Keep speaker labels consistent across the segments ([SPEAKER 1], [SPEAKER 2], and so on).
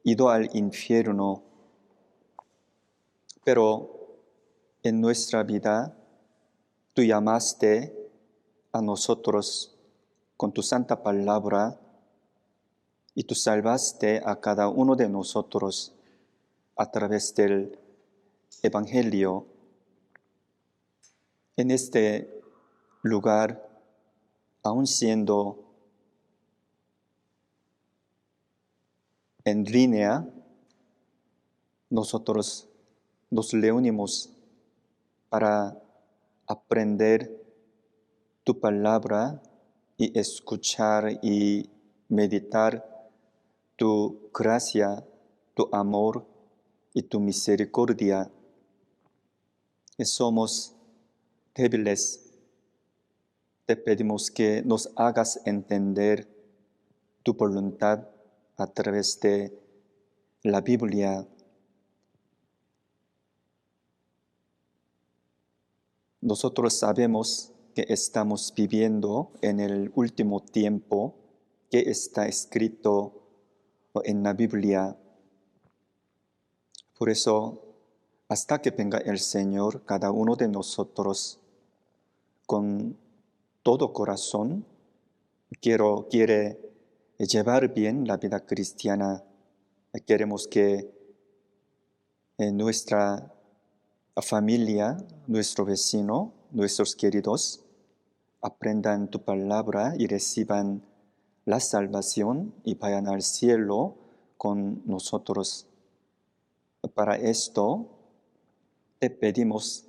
[SPEAKER 1] ido al infierno. Pero en nuestra vida, tú llamaste a nosotros con tu santa palabra y tú salvaste a cada uno de nosotros a través del Evangelio. En este lugar, aun siendo en línea, nosotros nos reunimos para aprender tu palabra y escuchar y meditar tu gracia, tu amor y tu misericordia. Y somos débiles. Te pedimos que nos hagas entender tu voluntad a través de la Biblia. Nosotros sabemos que estamos viviendo en el último tiempo que está escrito en la Biblia. Por eso, hasta que venga el Señor, cada uno de nosotros, con todo corazón, quiere llevar bien la vida cristiana. Queremos que nuestra familia, nuestro vecino, nuestros queridos, aprendan tu palabra y reciban la salvación y vayan al cielo con nosotros. Para esto, te pedimos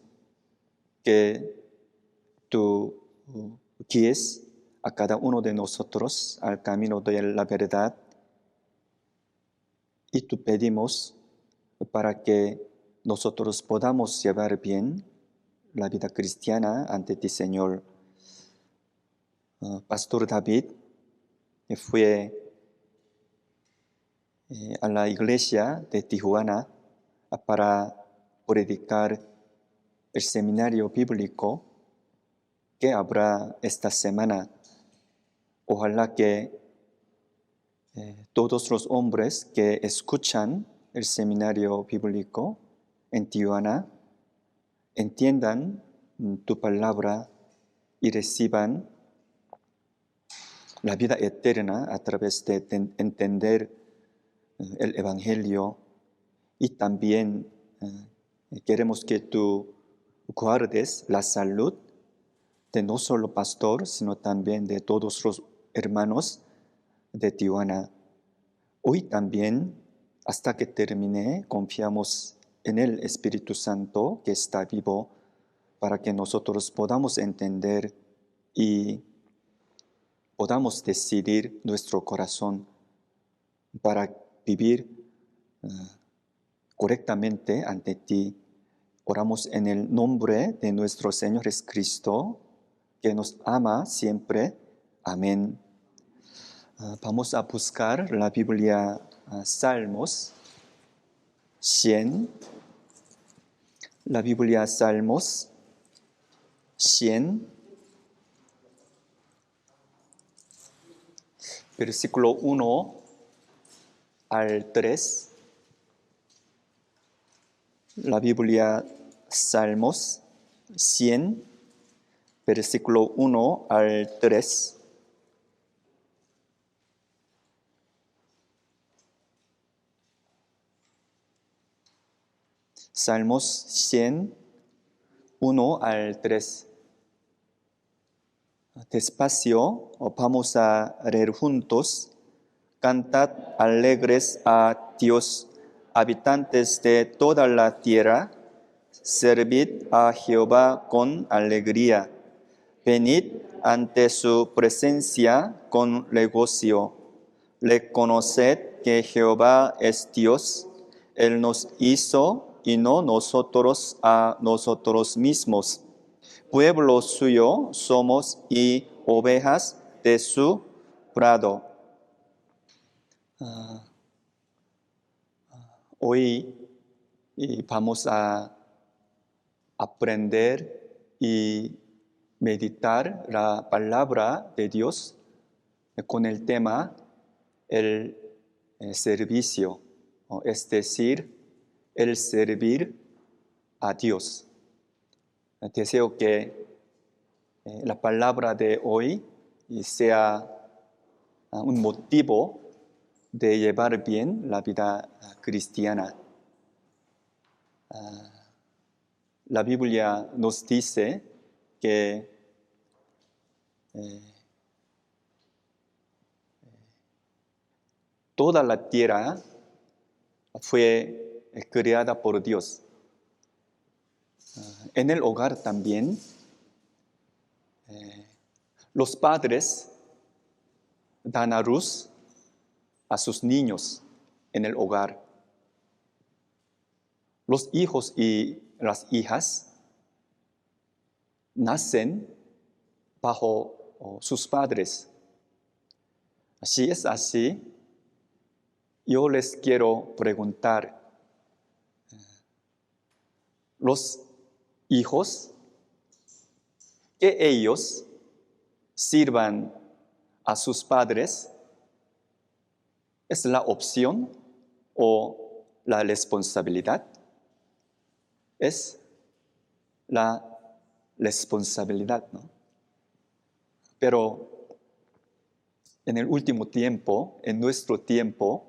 [SPEAKER 1] que tú guíes a cada uno de nosotros al camino de la verdad y tú pedimos para que nosotros podamos llevar bien la vida cristiana ante ti, Señor. Pastor David fue a la iglesia de Tijuana para predicar el seminario bíblico que habrá esta semana. Ojalá que todos los hombres que escuchan el seminario bíblico en Tijuana entiendan tu palabra y reciban la vida eterna a través de entender el Evangelio. Y también queremos que tú guardes la salud de no solo pastor, sino también de todos los hermanos de Tijuana. Hoy también, hasta que termine, confiamos en el Espíritu Santo que está vivo para que nosotros podamos entender y podamos decidir nuestro corazón para vivir correctamente ante ti. Oramos en el nombre de nuestro Señor Jesucristo, que nos ama siempre. Amén. Vamos a buscar la Biblia, Salmos 100. La Biblia Salmos 100, versículo 1 al 3. La Biblia Salmos 100, versículo 1 al 3. Salmos 100, 1 al 3. Despacio, vamos a leer juntos. Cantad alegres a Dios, habitantes de toda la tierra. Servid a Jehová con alegría. Venid ante su presencia con regocijo. Reconoced que Jehová es Dios. Él nos hizo y no nosotros a nosotros mismos. Pueblo suyo somos y ovejas de su prado. Hoy vamos a aprender y meditar la palabra de Dios con el tema el servicio. es decir, el servir a Dios. Deseo que la palabra de hoy sea un motivo de llevar bien la vida cristiana. La Biblia nos dice que toda la tierra fue creada por Dios. En el hogar también, los padres dan a luz a sus niños en el hogar. Los hijos y las hijas nacen bajo sus padres. Si es así, yo les quiero preguntar, los hijos, que ellos sirvan a sus padres, ¿es la opción o la responsabilidad? Es la responsabilidad, ¿no? Pero en el último tiempo, en nuestro tiempo,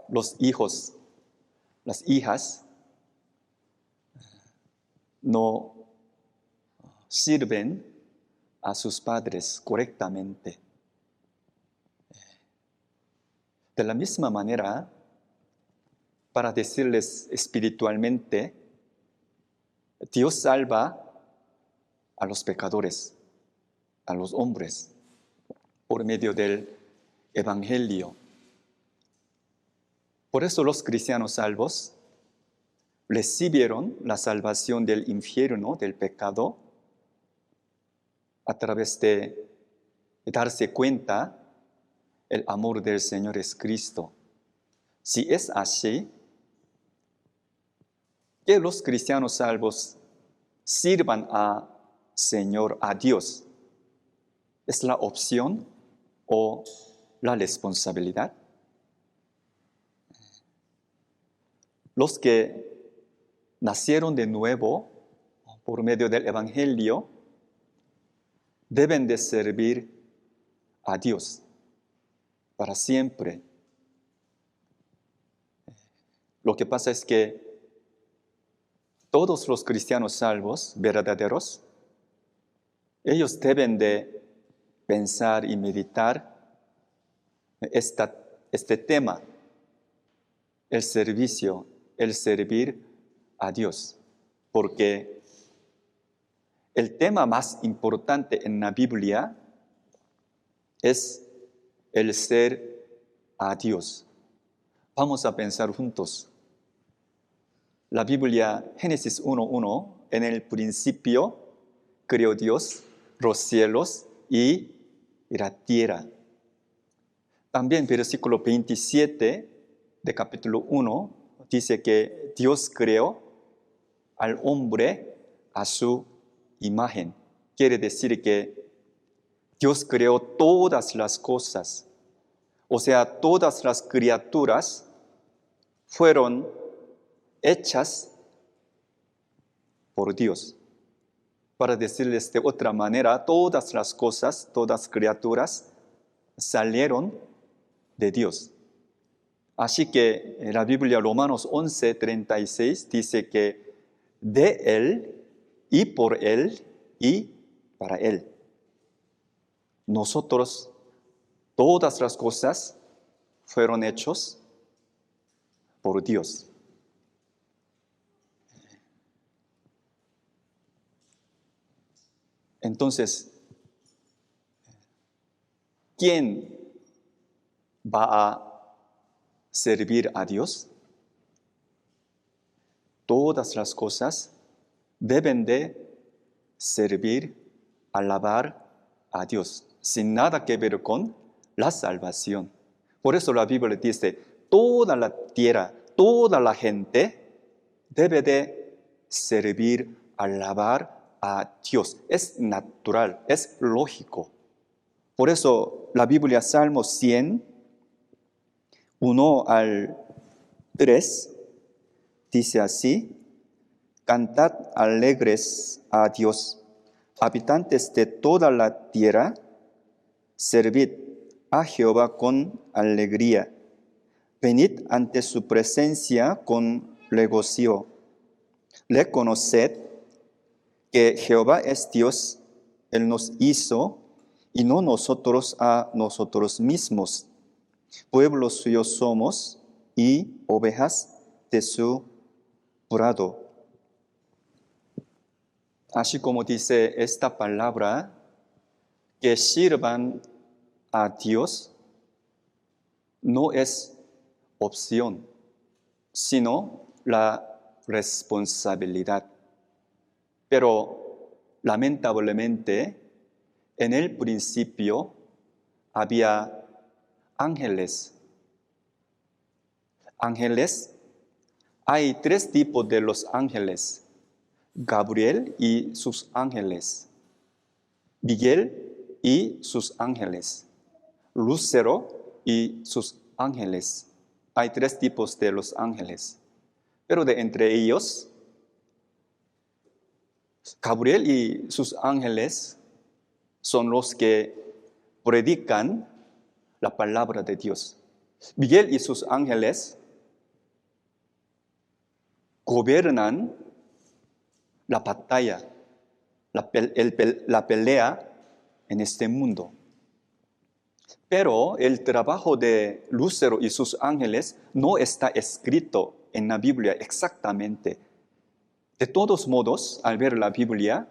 [SPEAKER 1] los hijos, las hijas, no sirven a sus padres correctamente. De la misma manera, para decirles espiritualmente, Dios salva a los pecadores, a los hombres, por medio del Evangelio. Por eso los cristianos salvos recibieron la salvación del infierno, del pecado, a través de darse cuenta el amor del Señor es Cristo. Si es así, que los cristianos salvos sirvan a Señor, a Dios, ¿es la opción o la responsabilidad? Los que nacieron de nuevo por medio del Evangelio deben de servir a Dios para siempre. Lo que pasa es que todos los cristianos salvos, verdaderos, ellos deben de pensar y meditar este tema, el servicio, el servir a Dios, porque el tema más importante en la Biblia es el ser a Dios. Vamos a pensar juntos. La Biblia, Génesis 1:1, en el principio creó Dios los cielos y la tierra. También versículo 27 de capítulo 1 dice que Dios creó al hombre a su imagen. Quiere decir que Dios creó todas las cosas. O sea, todas las criaturas fueron hechas por Dios. Para decirles de otra manera, todas las cosas, todas las criaturas salieron de Dios. Así que en la Biblia, Romanos 11:36 dice que de Él y por Él y para Él. Nosotros, todas las cosas fueron hechos por Dios. Entonces, ¿quién va a servir a Dios? Todas las cosas deben de servir, alabar a Dios, sin nada que ver con la salvación. Por eso la Biblia dice, toda la tierra, toda la gente debe de servir, alabar a Dios. Es natural, es lógico. Por eso la Biblia, Salmo 100, 1 al 3 dice así: Cantad alegres a Dios, habitantes de toda la tierra, servid a Jehová con alegría, venid ante su presencia con regocijo. Reconoced que Jehová es Dios, Él nos hizo y no nosotros a nosotros mismos. Pueblo suyo somos y ovejas de su prado. Así como dice esta palabra, que sirvan a Dios no es opción, sino la responsabilidad. Pero lamentablemente, en el principio había ángeles. Ángeles, hay 3 tipos de los ángeles: Gabriel y sus ángeles, Miguel y sus ángeles, Lucero y sus ángeles. Hay 3 tipos de los ángeles. Pero de entre ellos, Gabriel y sus ángeles son los que predican la palabra de Dios. Miguel y sus ángeles gobiernan la batalla, la pelea en este mundo. Pero el trabajo de Lucero y sus ángeles no está escrito en la Biblia exactamente. De todos modos, al ver la Biblia,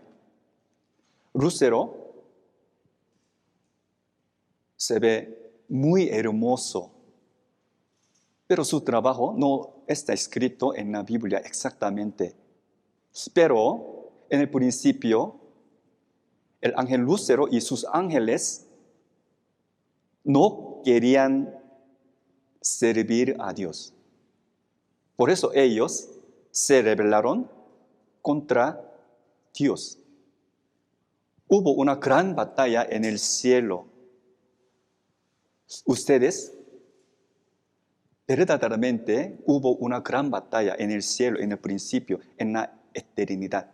[SPEAKER 1] Lucero se ve muy hermoso, pero su trabajo no está escrito en la Biblia exactamente. Pero en el principio, el ángel Lucero y sus ángeles no querían servir a Dios. Por eso ellos se rebelaron contra Dios. Hubo una gran batalla en el cielo. Ustedes, verdaderamente hubo una gran batalla en el cielo, en el principio, en la eternidad.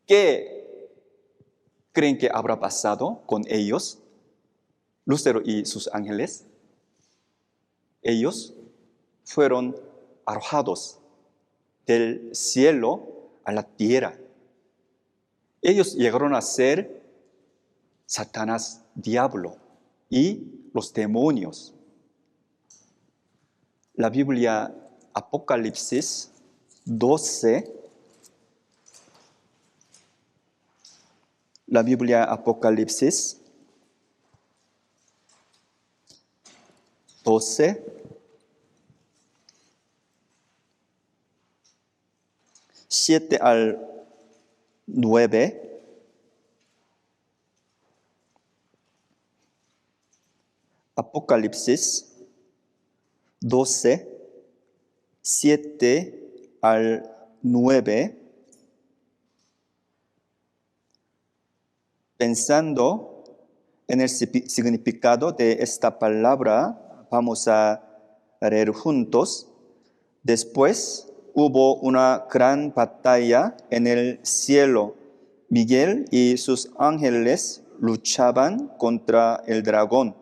[SPEAKER 1] ¿Qué creen que habrá pasado con ellos, Lucero y sus ángeles? Ellos fueron arrojados del cielo a la tierra. Ellos llegaron a ser Satanás, diablo y los demonios. La Biblia Apocalipsis 12, la Biblia Apocalipsis 12, 7 al 9, Apocalipsis 12, 7 al 9, pensando en el significado de esta palabra, vamos a leer juntos. Después hubo una gran batalla en el cielo. Miguel y sus ángeles luchaban contra el dragón,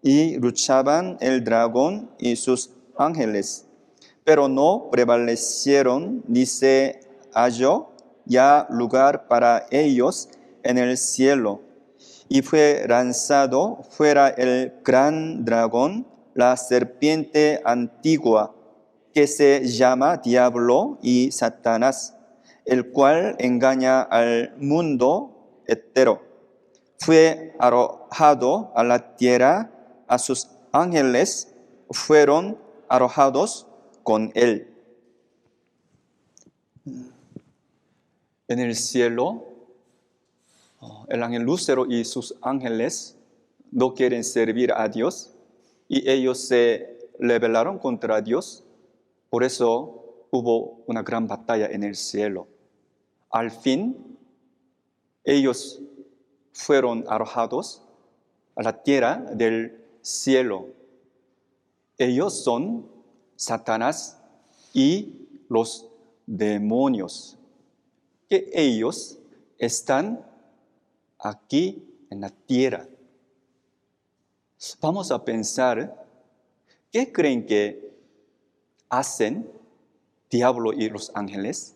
[SPEAKER 1] y luchaban el dragón y sus ángeles, pero no prevalecieron, ni se halló ya lugar para ellos en el cielo. Y fue lanzado fuera el gran dragón, la serpiente antigua, que se llama Diablo y Satanás, el cual engaña al mundo entero. Fue arrojado a la tierra, a sus ángeles fueron arrojados con él. En el cielo, el ángel Lucero y sus ángeles no quieren servir a Dios y ellos se rebelaron contra Dios. Por eso hubo una gran batalla en el cielo. Al fin, ellos fueron arrojados a la tierra del cielo. Ellos son Satanás y los demonios, que ellos están aquí en la tierra. Vamos a pensar, ¿qué creen que hacen diablo y los ángeles?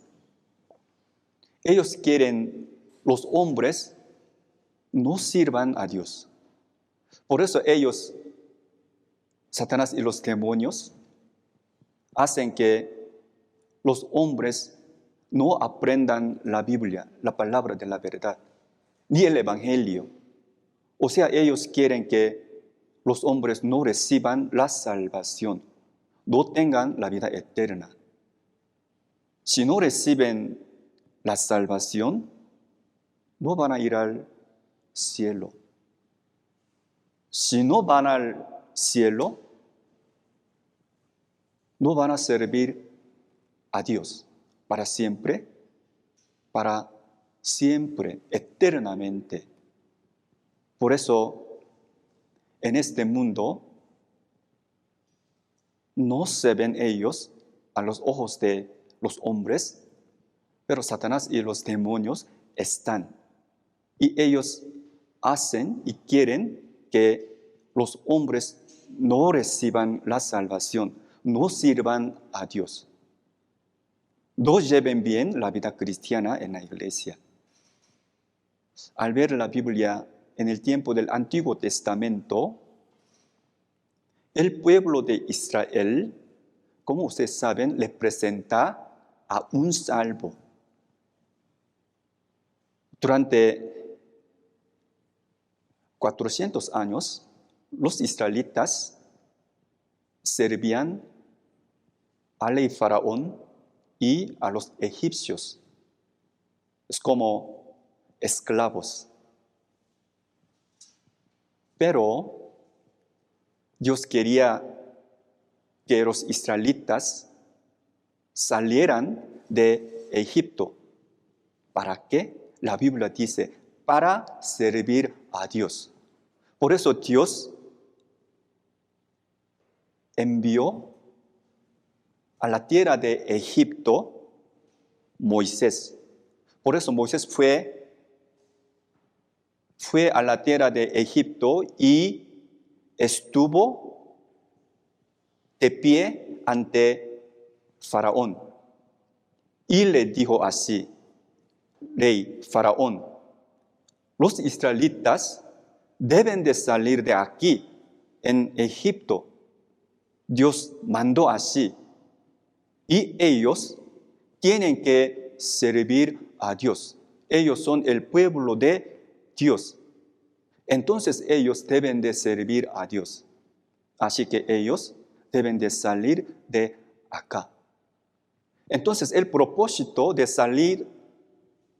[SPEAKER 1] Ellos quieren los hombres no sirvan a Dios. Por eso ellos, Satanás y los demonios, hacen que los hombres no aprendan la Biblia, la palabra de la verdad, ni el Evangelio. O sea, ellos quieren que los hombres no reciban la salvación, no tengan la vida eterna. Si no reciben la salvación, no van a ir al cielo. Si no van al cielo, no van a servir a Dios para siempre, eternamente. Por eso, en este mundo, no se ven ellos a los ojos de los hombres, pero Satanás y los demonios están. Y ellos hacen y quieren que los hombres no reciban la salvación, no sirvan a Dios, no lleven bien la vida cristiana en la iglesia. Al ver la Biblia en el tiempo del Antiguo Testamento, el pueblo de Israel, como ustedes saben, representa a un salvo. Durante 400 años, los israelitas servían al rey Faraón y a los egipcios. Es como esclavos. Pero Dios quería que los israelitas salieran de Egipto. ¿Para qué? La Biblia dice, para servir a Dios. Por eso Dios envió a la tierra de Egipto Moisés. Por eso Moisés fue a la tierra de Egipto y estuvo de pie ante Faraón. Y le dijo así, rey Faraón, los israelitas deben de salir de aquí, en Egipto. Dios mandó así. Y ellos tienen que servir a Dios. Ellos son el pueblo de Dios. Entonces ellos deben de servir a Dios. Así que ellos deben de salir de acá. Entonces el propósito de salir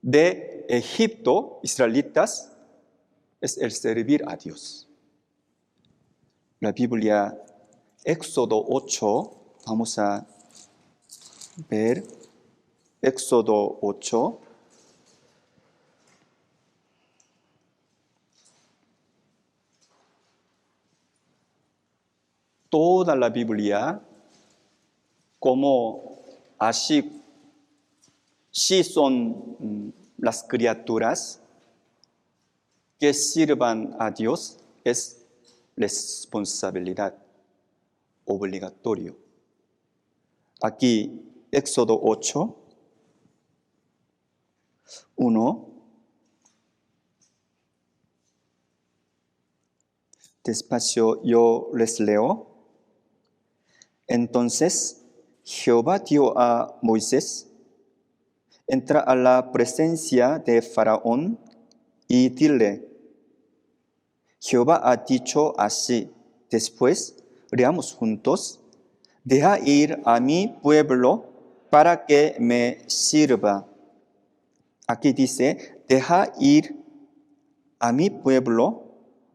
[SPEAKER 1] de Egipto, israelitas, es el servir a Dios. La Biblia, Éxodo 8, vamos a ver, Éxodo 8. Toda la Biblia, como así, sí son las criaturas que sirvan a Dios, es responsabilidad, obligatorio. Aquí, Éxodo 8, 1. Despacio yo les leo. Entonces Jehová dijo a Moisés, entra a la presencia de Faraón y dile, Jehová ha dicho así. Después, leamos juntos, deja ir a mi pueblo para que me sirva. Aquí dice, deja ir a mi pueblo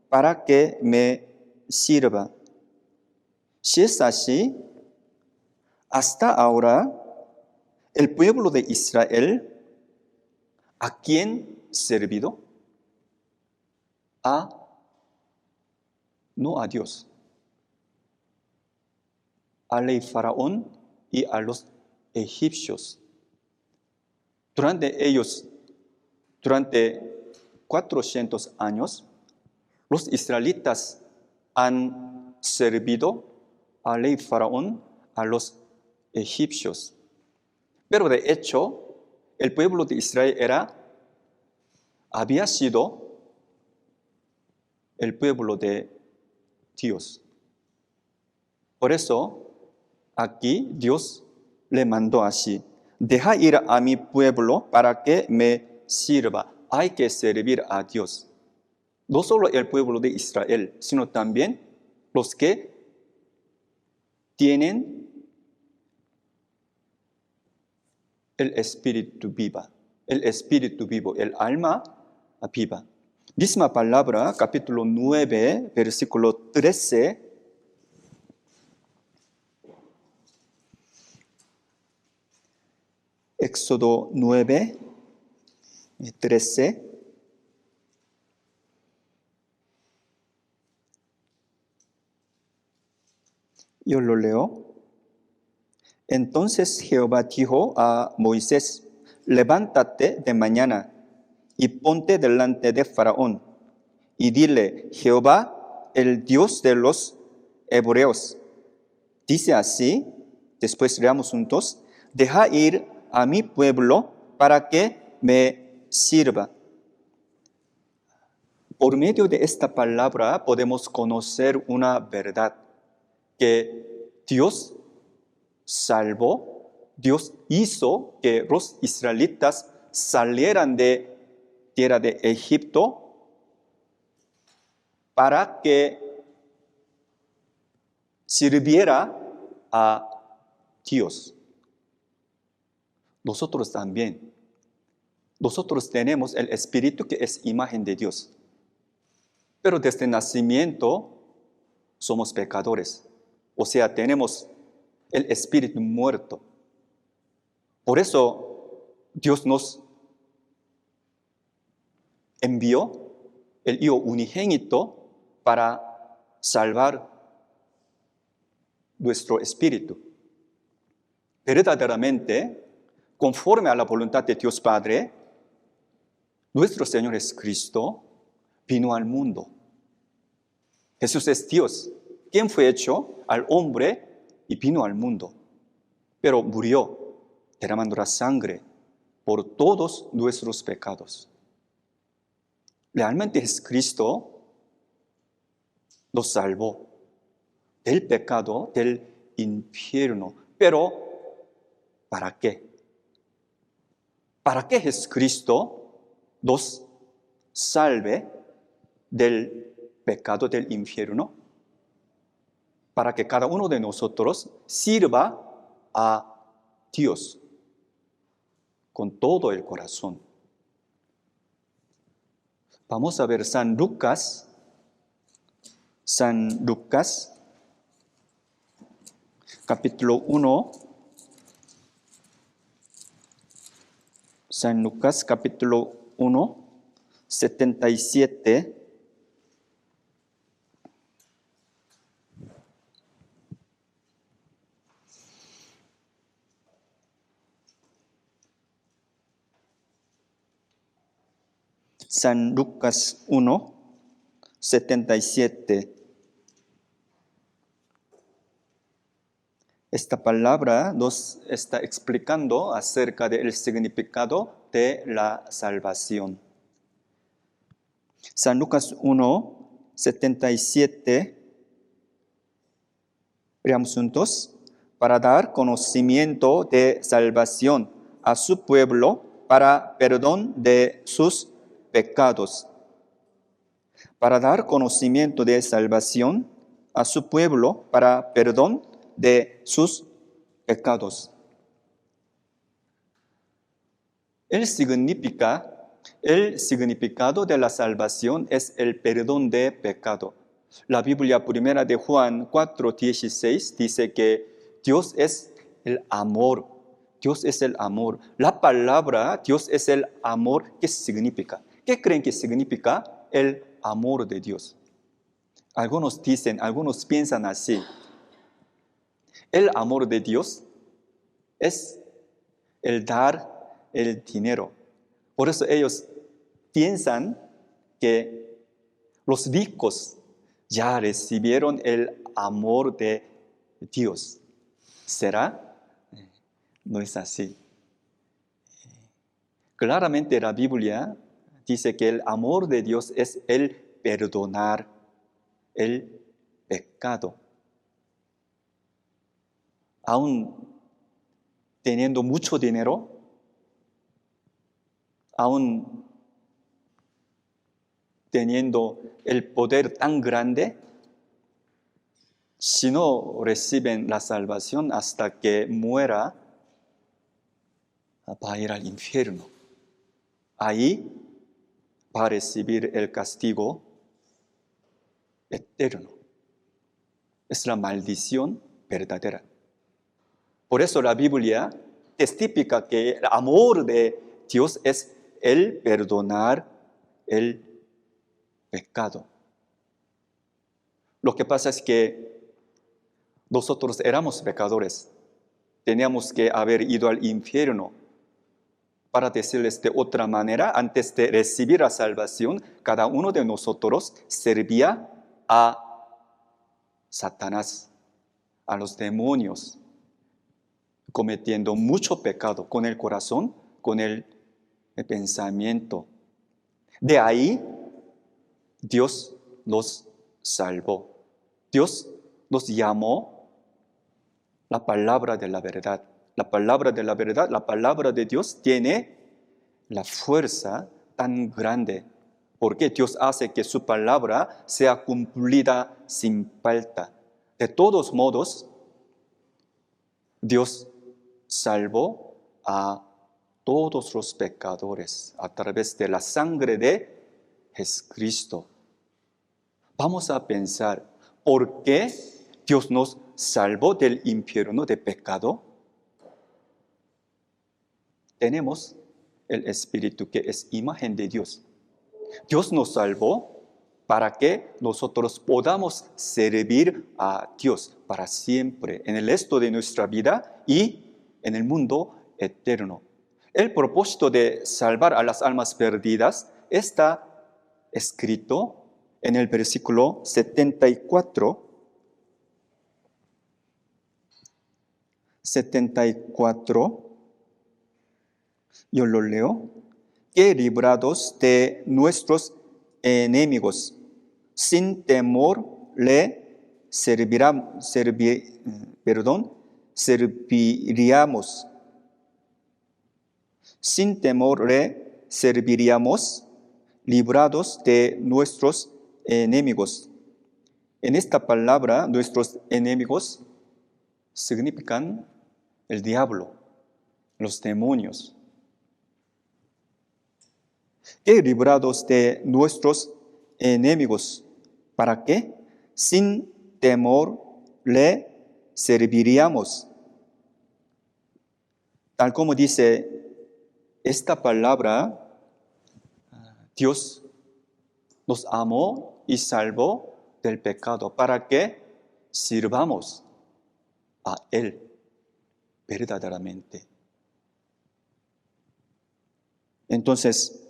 [SPEAKER 1] para que me sirva. Si es así, hasta ahora, el pueblo de Israel, ¿a quién servido? No a Dios. al rey Faraón y a los egipcios. Durante 400 años, los israelitas han servido al rey Faraón, a los egipcios. Pero de hecho, el pueblo de Israel había sido el pueblo de Dios. Por eso, aquí Dios le mandó así: deja ir a mi pueblo para que me sirva. Hay que servir a Dios. No solo el pueblo de Israel, sino también los que tienen el espíritu vivo, el alma viva. Misma palabra, capítulo 9, versículo 13. Éxodo 9, 13. Yo lo leo. Entonces Jehová dijo a Moisés: levántate de mañana y ponte delante de Faraón y dile: Jehová, el Dios de los hebreos, dice así. Después leamos juntos: deja ir a mi pueblo para que me sirva. Por medio de esta palabra podemos conocer una verdad, que Dios salvó, Dios hizo que los israelitas salieran de tierra de Egipto para que sirviera a Dios. Nosotros también. Nosotros tenemos el Espíritu que es imagen de Dios. Pero desde el nacimiento somos pecadores. O sea, tenemos el Espíritu muerto. Por eso Dios nos envió el Hijo unigénito para salvar nuestro espíritu. Verdaderamente, conforme a la voluntad de Dios Padre, nuestro Señor Jesucristo vino al mundo. Jesús es Dios, quien fue hecho al hombre y vino al mundo. Pero murió derramando la sangre por todos nuestros pecados. Realmente Jesucristo nos salvó del pecado, del infierno. Pero, ¿para qué? ¿Para qué Jesucristo nos salve del pecado del infierno? Para que cada uno de nosotros sirva a Dios con todo el corazón. Vamos a ver San Lucas, capítulo 1. San Lucas, capítulo 1, 77. San Lucas 1, 77. Esta palabra nos está explicando acerca del significado de la salvación. San Lucas 1, 77. Veamos juntos. Para dar conocimiento de salvación a su pueblo para perdón de sus pecados. Para dar conocimiento de salvación a su pueblo para perdón de sus pecados. El significado de la salvación es el perdón de pecado. La Biblia primera de Juan 4:16 dice que Dios es el amor. Dios es el amor. La palabra Dios es el amor, ¿qué significa? ¿Qué creen que significa el amor de Dios? Algunos piensan así. El amor de Dios es el dar el dinero. Por eso ellos piensan que los ricos ya recibieron el amor de Dios. ¿Será? No es así. Claramente la Biblia dice que el amor de Dios es el perdonar el pecado. Aún teniendo mucho dinero, aún teniendo el poder tan grande, si no reciben la salvación hasta que muera, va a ir al infierno. Ahí va a recibir el castigo eterno. Es la maldición verdadera. Por eso la Biblia testifica que el amor de Dios es el perdonar el pecado. Lo que pasa es que nosotros éramos pecadores. Teníamos que haber ido al infierno. Para decirles de otra manera, antes de recibir la salvación, cada uno de nosotros servía a Satanás, a los demonios, cometiendo mucho pecado con el corazón, con el pensamiento. De ahí, Dios nos salvó. Dios nos llamó la palabra de la verdad. La palabra de la verdad, la palabra de Dios tiene la fuerza tan grande, porque Dios hace que su palabra sea cumplida sin falta. De todos modos, Dios salvó a todos los pecadores a través de la sangre de Jesucristo. Vamos a pensar, ¿por qué Dios nos salvó del infierno de pecado? Tenemos el Espíritu que es imagen de Dios. Dios nos salvó para que nosotros podamos servir a Dios para siempre, en el resto de nuestra vida y en el mundo eterno. El propósito de salvar a las almas perdidas está escrito en el versículo 74. 74, yo lo leo, que librados de nuestros enemigos, sin temor le serviríamos. Sin temor le serviríamos, librados de nuestros enemigos. En esta palabra, nuestros enemigos significan el diablo, los demonios. Que librados de nuestros enemigos, ¿para qué? Sin temor le serviríamos. Tal como dice esta palabra, Dios nos amó y salvó del pecado para que sirvamos a Él verdaderamente. Entonces,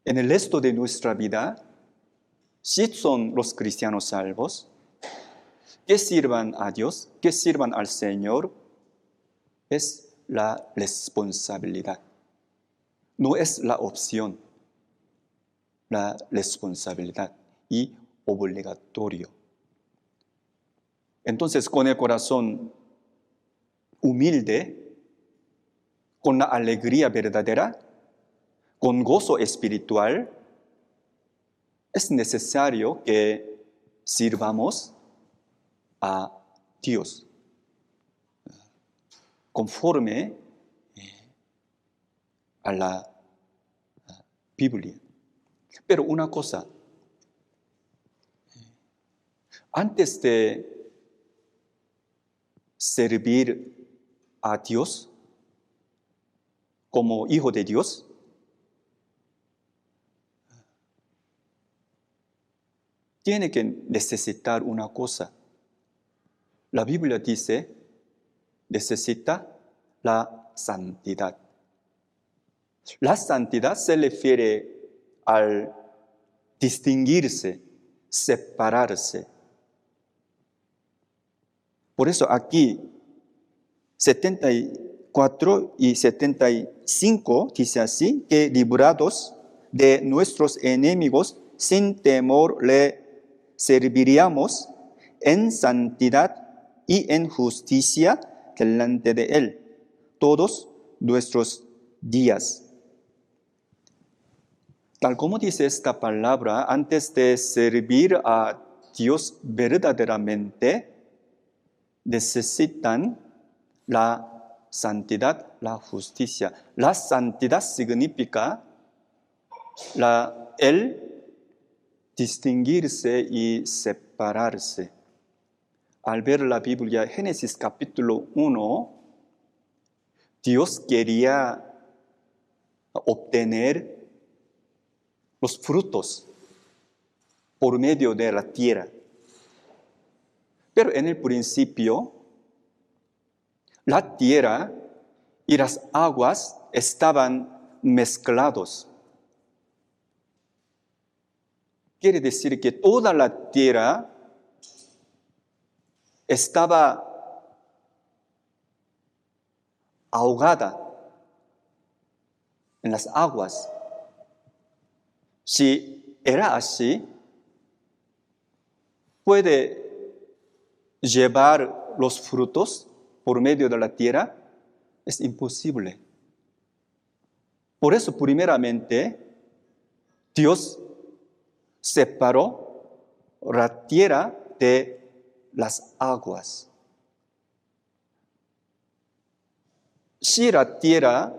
[SPEAKER 1] en el resto de nuestra vida, si son los cristianos salvos, que sirvan a Dios, que sirvan al Señor, es la responsabilidad. No es la opción, la responsabilidad y obligatorio. Entonces, con el corazón humilde, con la alegría verdadera, con gozo espiritual, es necesario que sirvamos a Dios conforme a la Biblia. Pero una cosa, antes de servir a Dios como hijo de Dios, tiene que necesitar una cosa. La Biblia dice, necesita la santidad. La santidad se refiere al distinguirse, separarse. Por eso aquí 74 y 75 dice así, que librados de nuestros enemigos, sin temor le serviríamos en santidad y en justicia delante de Él todos nuestros días. Tal como dice esta palabra, antes de servir a Dios verdaderamente, necesitan la santidad, la justicia. La santidad significa el distinguirse y separarse. Al ver la Biblia, Génesis capítulo 1, Dios quería obtener los frutos por medio de la tierra. Pero en el principio, la tierra y las aguas estaban mezclados. Quiere decir que toda la tierra estaba ahogada en las aguas. Si era así, puede llevar los frutos por medio de la tierra, es imposible. Por eso, primeramente, Dios separó la tierra de las aguas. Si la tierra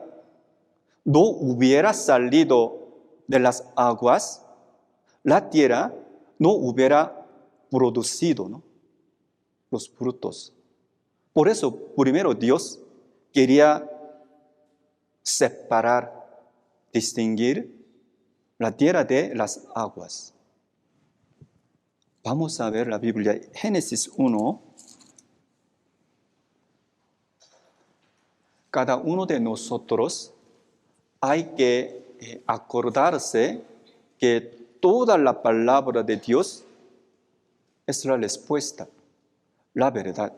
[SPEAKER 1] no hubiera salido de las aguas, la tierra no hubiera producido, ¿no?, los frutos. Por eso, primero Dios quería separar, distinguir la tierra de las aguas. Vamos a ver la Biblia, Génesis 1. Cada uno de nosotros hay que acordarse que toda la palabra de Dios es la respuesta, la verdad.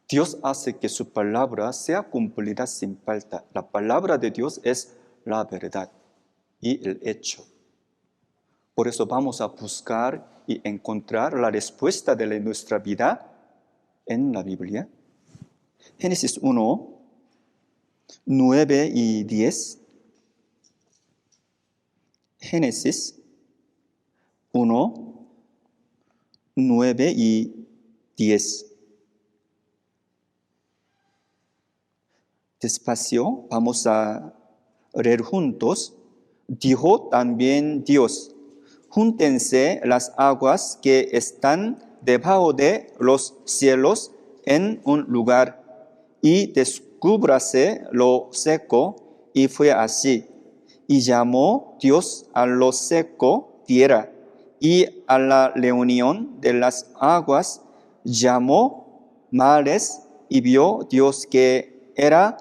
[SPEAKER 1] Dios hace que su palabra sea cumplida sin falta. La palabra de Dios es la verdad y el hecho. Por eso vamos a buscar y encontrar la respuesta de nuestra vida en la Biblia. Génesis 1, 9 y 10. Génesis 1, 9 y 10. Despacio, vamos a leer juntos. Dijo también Dios: júntense las aguas que están debajo de los cielos en un lugar, y descúbrase lo seco, y fue así. Y llamó Dios a lo seco tierra, y a la reunión de las aguas llamó mares, y vio Dios que era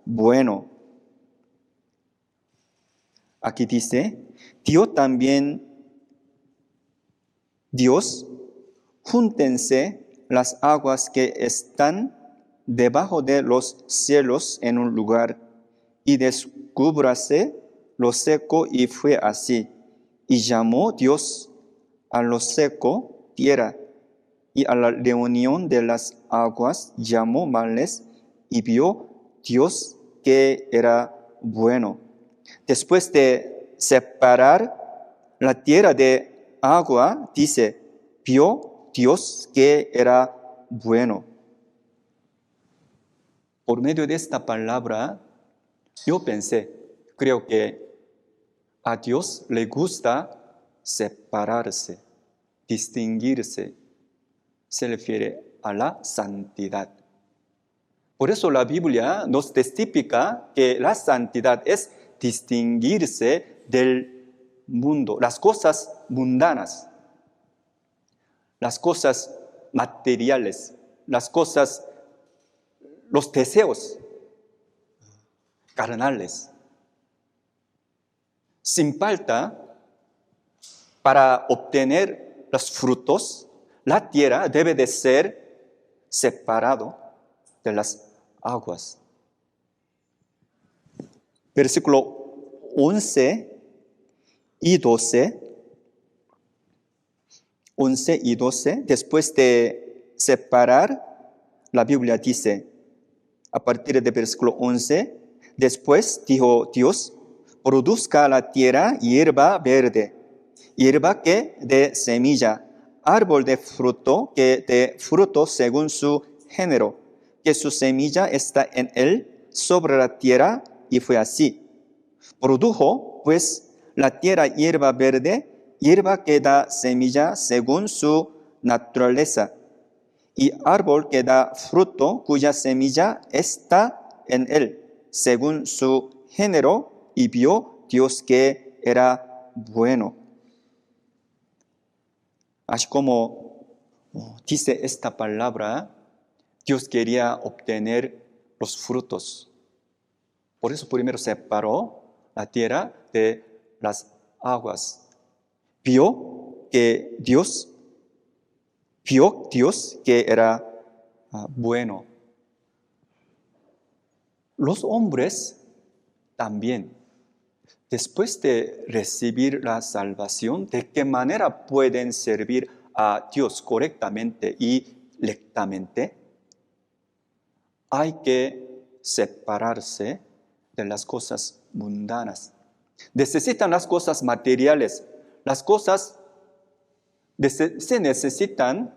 [SPEAKER 1] bueno. Aquí dice, dio también Dios: júntense las aguas que están debajo de los cielos en un lugar, y descúbrase lo seco, y fue así. Y llamó Dios a lo seco tierra, y a la reunión de las aguas llamó mares, y vio Dios que era bueno. Después de separar la tierra de agua, dice, vio Dios que era bueno. Por medio de esta palabra, yo creo que a Dios le gusta separarse, distinguirse. Se refiere a la santidad. Por eso la Biblia nos testifica que la santidad es distinguirse del mundo, las cosas mundanas, las cosas materiales, las cosas, los deseos carnales. Sin falta, para obtener los frutos, la tierra debe de ser separado de las aguas. Versículo 11 y 12. 11 y 12, después de separar, la Biblia dice, a partir del versículo 11, después dijo Dios, produzca la tierra hierba verde, hierba que dé semilla, árbol de fruto que dé fruto según su género, que su semilla está en él sobre la tierra, y fue así. Produjo, pues, la tierra hierba verde, hierba que da semilla según su naturaleza, y árbol que da fruto cuya semilla está en él, según su género, y vio Dios que era bueno. Así como dice esta palabra, Dios quería obtener los frutos. Por eso primero separó la tierra de las aguas. Vio Dios que era bueno. Los hombres también, después de recibir la salvación, ¿de qué manera pueden servir a Dios correctamente y rectamente? Hay que separarse de las cosas mundanas. Necesitan las cosas materiales. Las cosas se necesitan,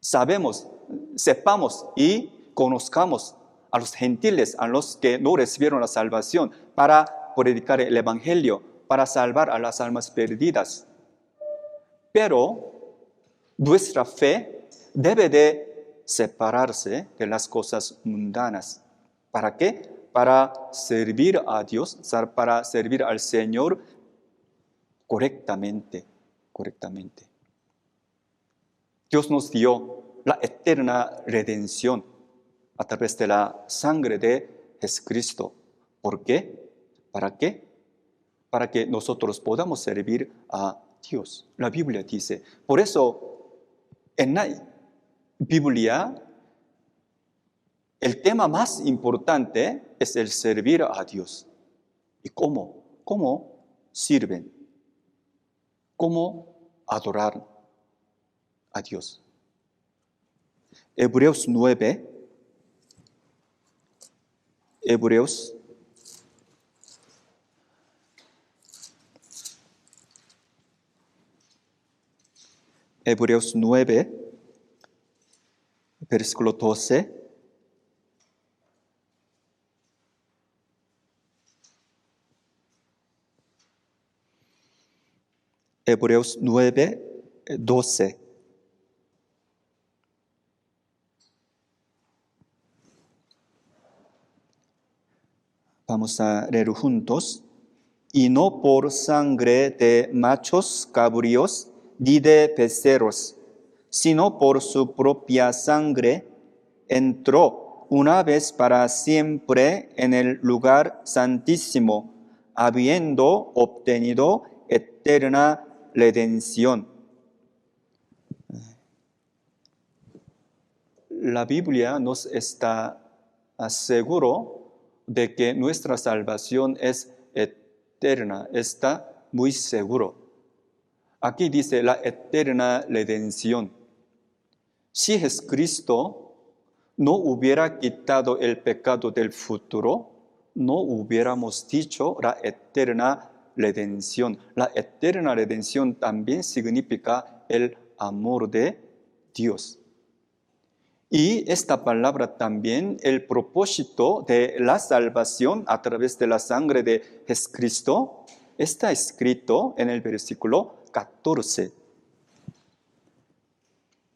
[SPEAKER 1] sepamos y conozcamos a los gentiles, a los que no recibieron la salvación, para predicar el evangelio, para salvar a las almas perdidas. Pero nuestra fe debe de separarse de las cosas mundanas. ¿Para qué? Para servir a Dios, para servir al Señor correctamente. Dios nos dio la eterna redención a través de la sangre de Jesucristo. ¿Por qué? ¿Para qué? Para que nosotros podamos servir a Dios. La Biblia dice. Por eso, en la Biblia, el tema más importante es el servir a Dios. ¿Y cómo? ¿Cómo sirven? ¿Cómo adorar a Dios? Hebreos 9. Hebreos 9, versículo 12. Hebreos 9, 12. Vamos a leer juntos. Y no por sangre de machos cabríos ni de becerros, sino por su propia sangre, entró una vez para siempre en el lugar santísimo, habiendo obtenido eterna redención. La Biblia nos está seguro de que nuestra salvación es eterna, está muy seguro. Aquí dice la eterna redención. Si Jesucristo no hubiera quitado el pecado del futuro, no hubiéramos dicho la eterna redención. La eterna redención también significa el amor de Dios. Y esta palabra también, el propósito de la salvación a través de la sangre de Jesucristo, está escrito en el versículo 14.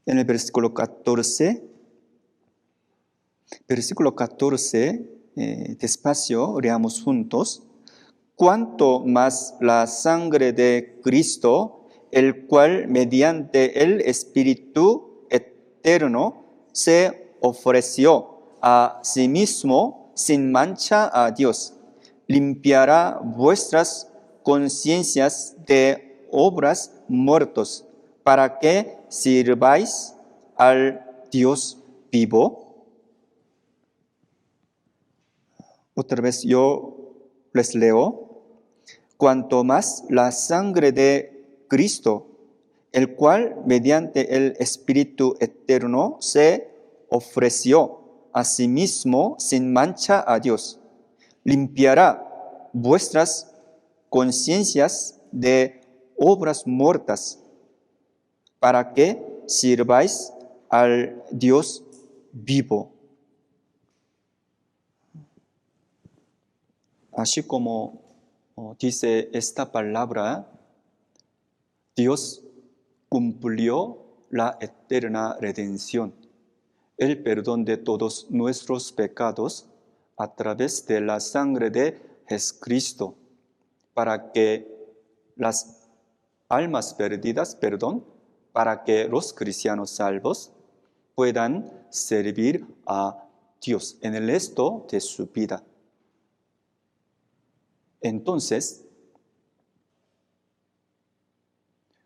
[SPEAKER 1] En el versículo 14, despacio, leamos juntos. cuanto más la sangre de Cristo, el cual mediante el Espíritu eterno se ofreció a sí mismo sin mancha a Dios, limpiará vuestras conciencias de obras muertos, para que sirváis al Dios vivo. Otra vez yo les leo. Cuanto más la sangre de Cristo, el cual mediante el Espíritu eterno se ofreció a sí mismo sin mancha a Dios, limpiará vuestras conciencias de obras muertas, para que sirváis al Dios vivo. Así como dice esta palabra, Dios cumplió la eterna redención, el perdón de todos nuestros pecados a través de la sangre de Jesucristo, para que las almas perdidas, para que los cristianos salvos puedan servir a Dios en el resto de su vida. Entonces,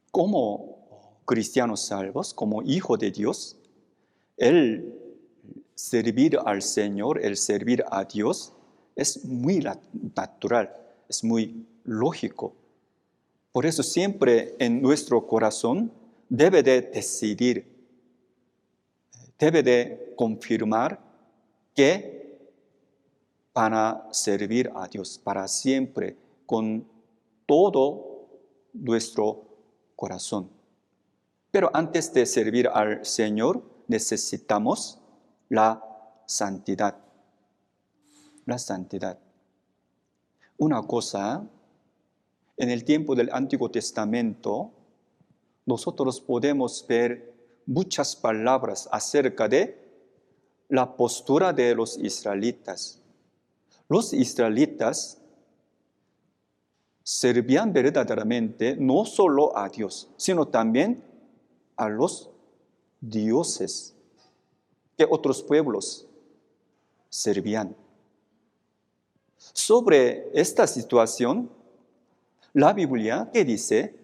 [SPEAKER 1] como cristianos salvos, como hijo de Dios, el servir al Señor, el servir a Dios, es muy natural, es muy lógico. Por eso siempre en nuestro corazón debe de decidir, debe de confirmar que para servir a Dios para siempre con todo nuestro corazón. Pero antes de servir al Señor necesitamos la santidad. La santidad. Una cosa, en el tiempo del Antiguo Testamento, nosotros podemos ver muchas palabras acerca de la postura de los israelitas. Los israelitas servían verdaderamente no solo a Dios, sino también a los dioses que otros pueblos servían. Sobre esta situación, la Biblia, ¿qué dice?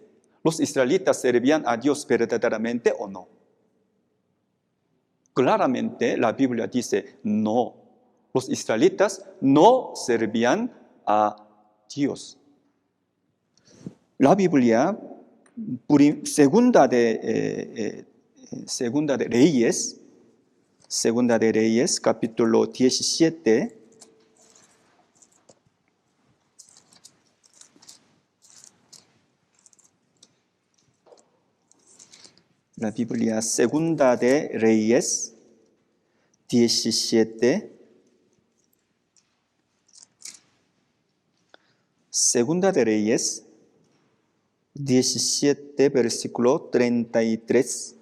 [SPEAKER 1] ¿Los israelitas servían a Dios verdaderamente o no? Claramente la Biblia dice no. Los israelitas no servían a Dios. La Biblia, segunda de Reyes, capítulo 17, la Biblia, segunda de Reyes 17, segunda de Reyes 17, versículo 33.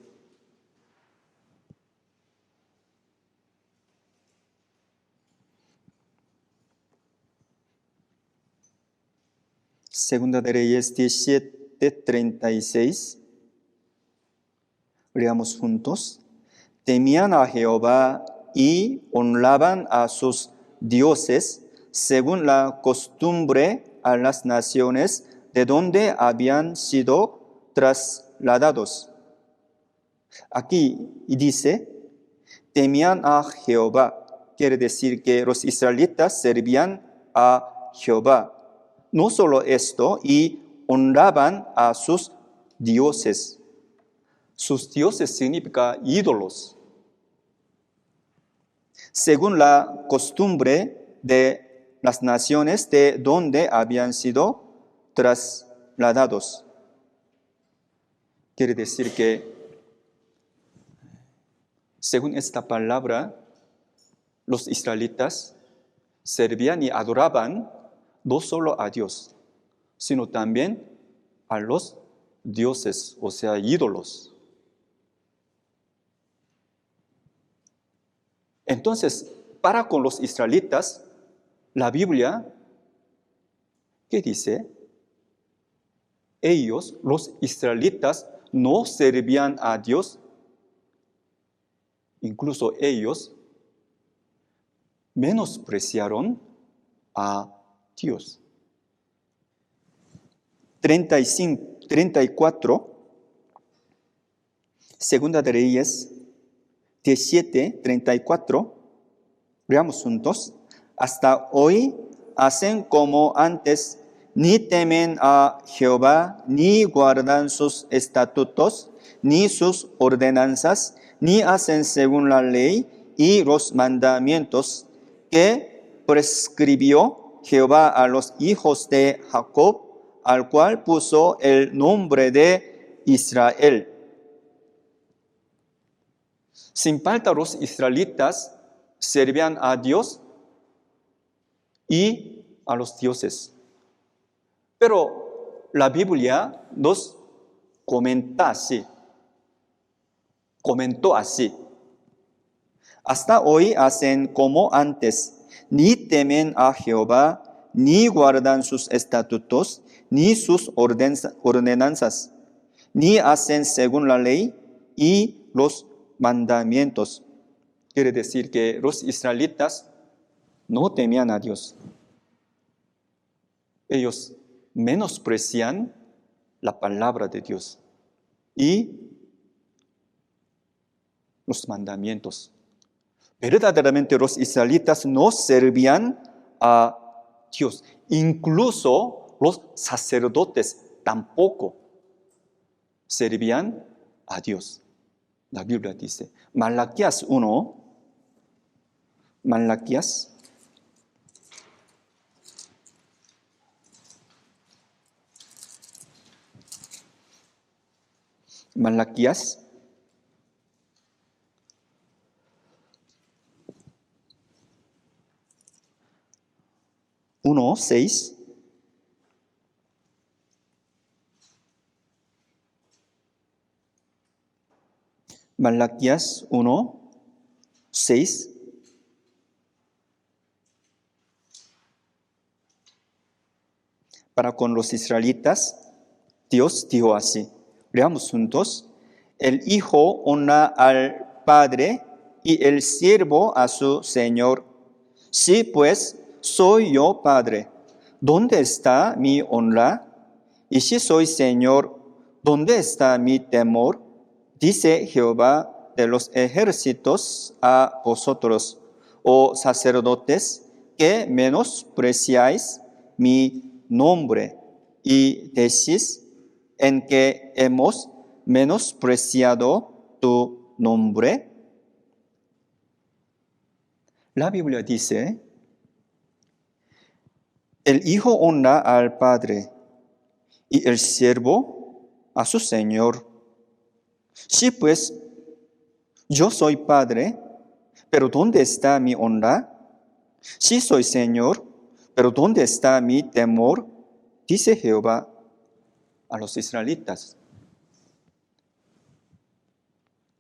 [SPEAKER 1] Segunda de Reyes 17, 36. Leamos juntos. Temían a Jehová y honraban a sus dioses según la costumbre a las naciones de donde habían sido trasladados. Aquí dice, temían a Jehová. Quiere decir que los israelitas servían a Jehová. No solo esto, y honraban a sus dioses. Sus dioses significa ídolos. Según la costumbre de las naciones de donde habían sido trasladados. Quiere decir que, según esta palabra, los israelitas servían y adoraban no solo a Dios, sino también a los dioses, o sea, ídolos. Entonces, para con los israelitas, la Biblia ¿Qué dice? Ellos, los israelitas, no servían a Dios. Incluso ellos menospreciaron a Dios. 34, Segunda de Reyes 17, 34. Veamos juntos. Hasta hoy hacen como antes, ni temen a Jehová, ni guardan sus estatutos, ni sus ordenanzas, ni hacen según la ley y los mandamientos que prescribió Jehová a los hijos de Jacob, al cual puso el nombre de Israel. Sin falta, los israelitas servían a Dios y a los dioses. Pero la Biblia nos comentó así. Hasta hoy hacen como antes, ni temen a Jehová, ni guardan sus estatutos, ni sus ordenanzas, ni hacen según la ley y los mandamientos. Quiere decir que los israelitas no temían a Dios. Ellos menosprecian la palabra de Dios y los mandamientos. Verdaderamente los israelitas no servían a Dios. Incluso los sacerdotes tampoco servían a Dios. La Biblia dice, Malaquías 1, Malaquías 1:6. Malaquías 1:6. Para con los israelitas, Dios dijo así. Leamos juntos. El hijo honra al padre y el siervo a su señor. Sí, pues, soy yo padre, ¿dónde está mi honra? Y si soy señor, ¿dónde está mi temor? Dice Jehová de los ejércitos a vosotros, oh sacerdotes, que menospreciáis mi nombre y decís en que hemos menospreciado tu nombre. La Biblia dice, el hijo honra al padre y el siervo a su señor. Sí, pues, yo soy padre, pero ¿dónde está mi honra? Sí, soy señor, pero ¿dónde está mi temor? Dice Jehová a los israelitas.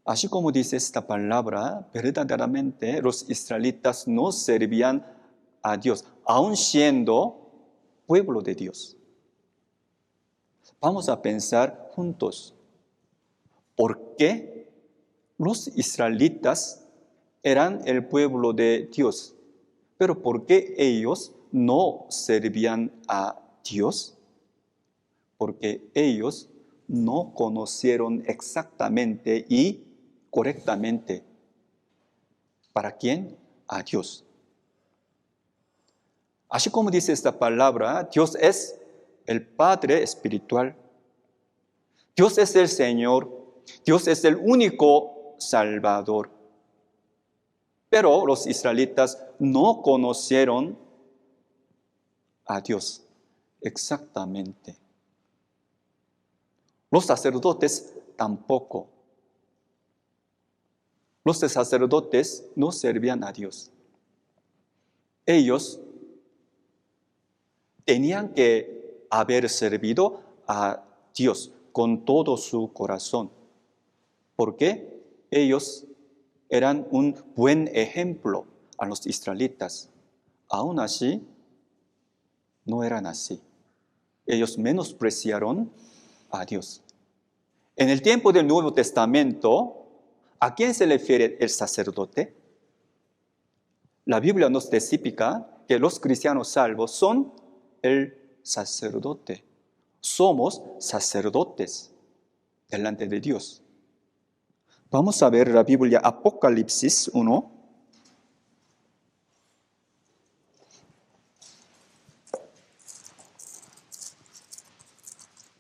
[SPEAKER 1] Así como dice esta palabra, verdaderamente los israelitas no servían a Dios, aun siendo pueblo de Dios. Vamos a pensar juntos, ¿por qué los israelitas eran el pueblo de Dios? Pero ¿por qué ellos no servían a Dios? Porque ellos no conocieron exactamente y correctamente. ¿Para quién? A Dios. Así como dice esta palabra, Dios es el Padre espiritual. Dios es el Señor. Dios es el único Salvador. Pero los israelitas no conocieron a Dios exactamente. Los sacerdotes tampoco. Los sacerdotes no servían a Dios. Ellos tenían que haber servido a Dios con todo su corazón, porque ellos eran un buen ejemplo a los israelitas. Aún así, no eran así. ellos menospreciaron a Dios. En el tiempo del Nuevo Testamento, ¿a quién se refiere el sacerdote? La Biblia nos testifica que los cristianos salvos son el sacerdote. Somos sacerdotes delante de Dios. Vamos a ver la Biblia, Apocalipsis 1.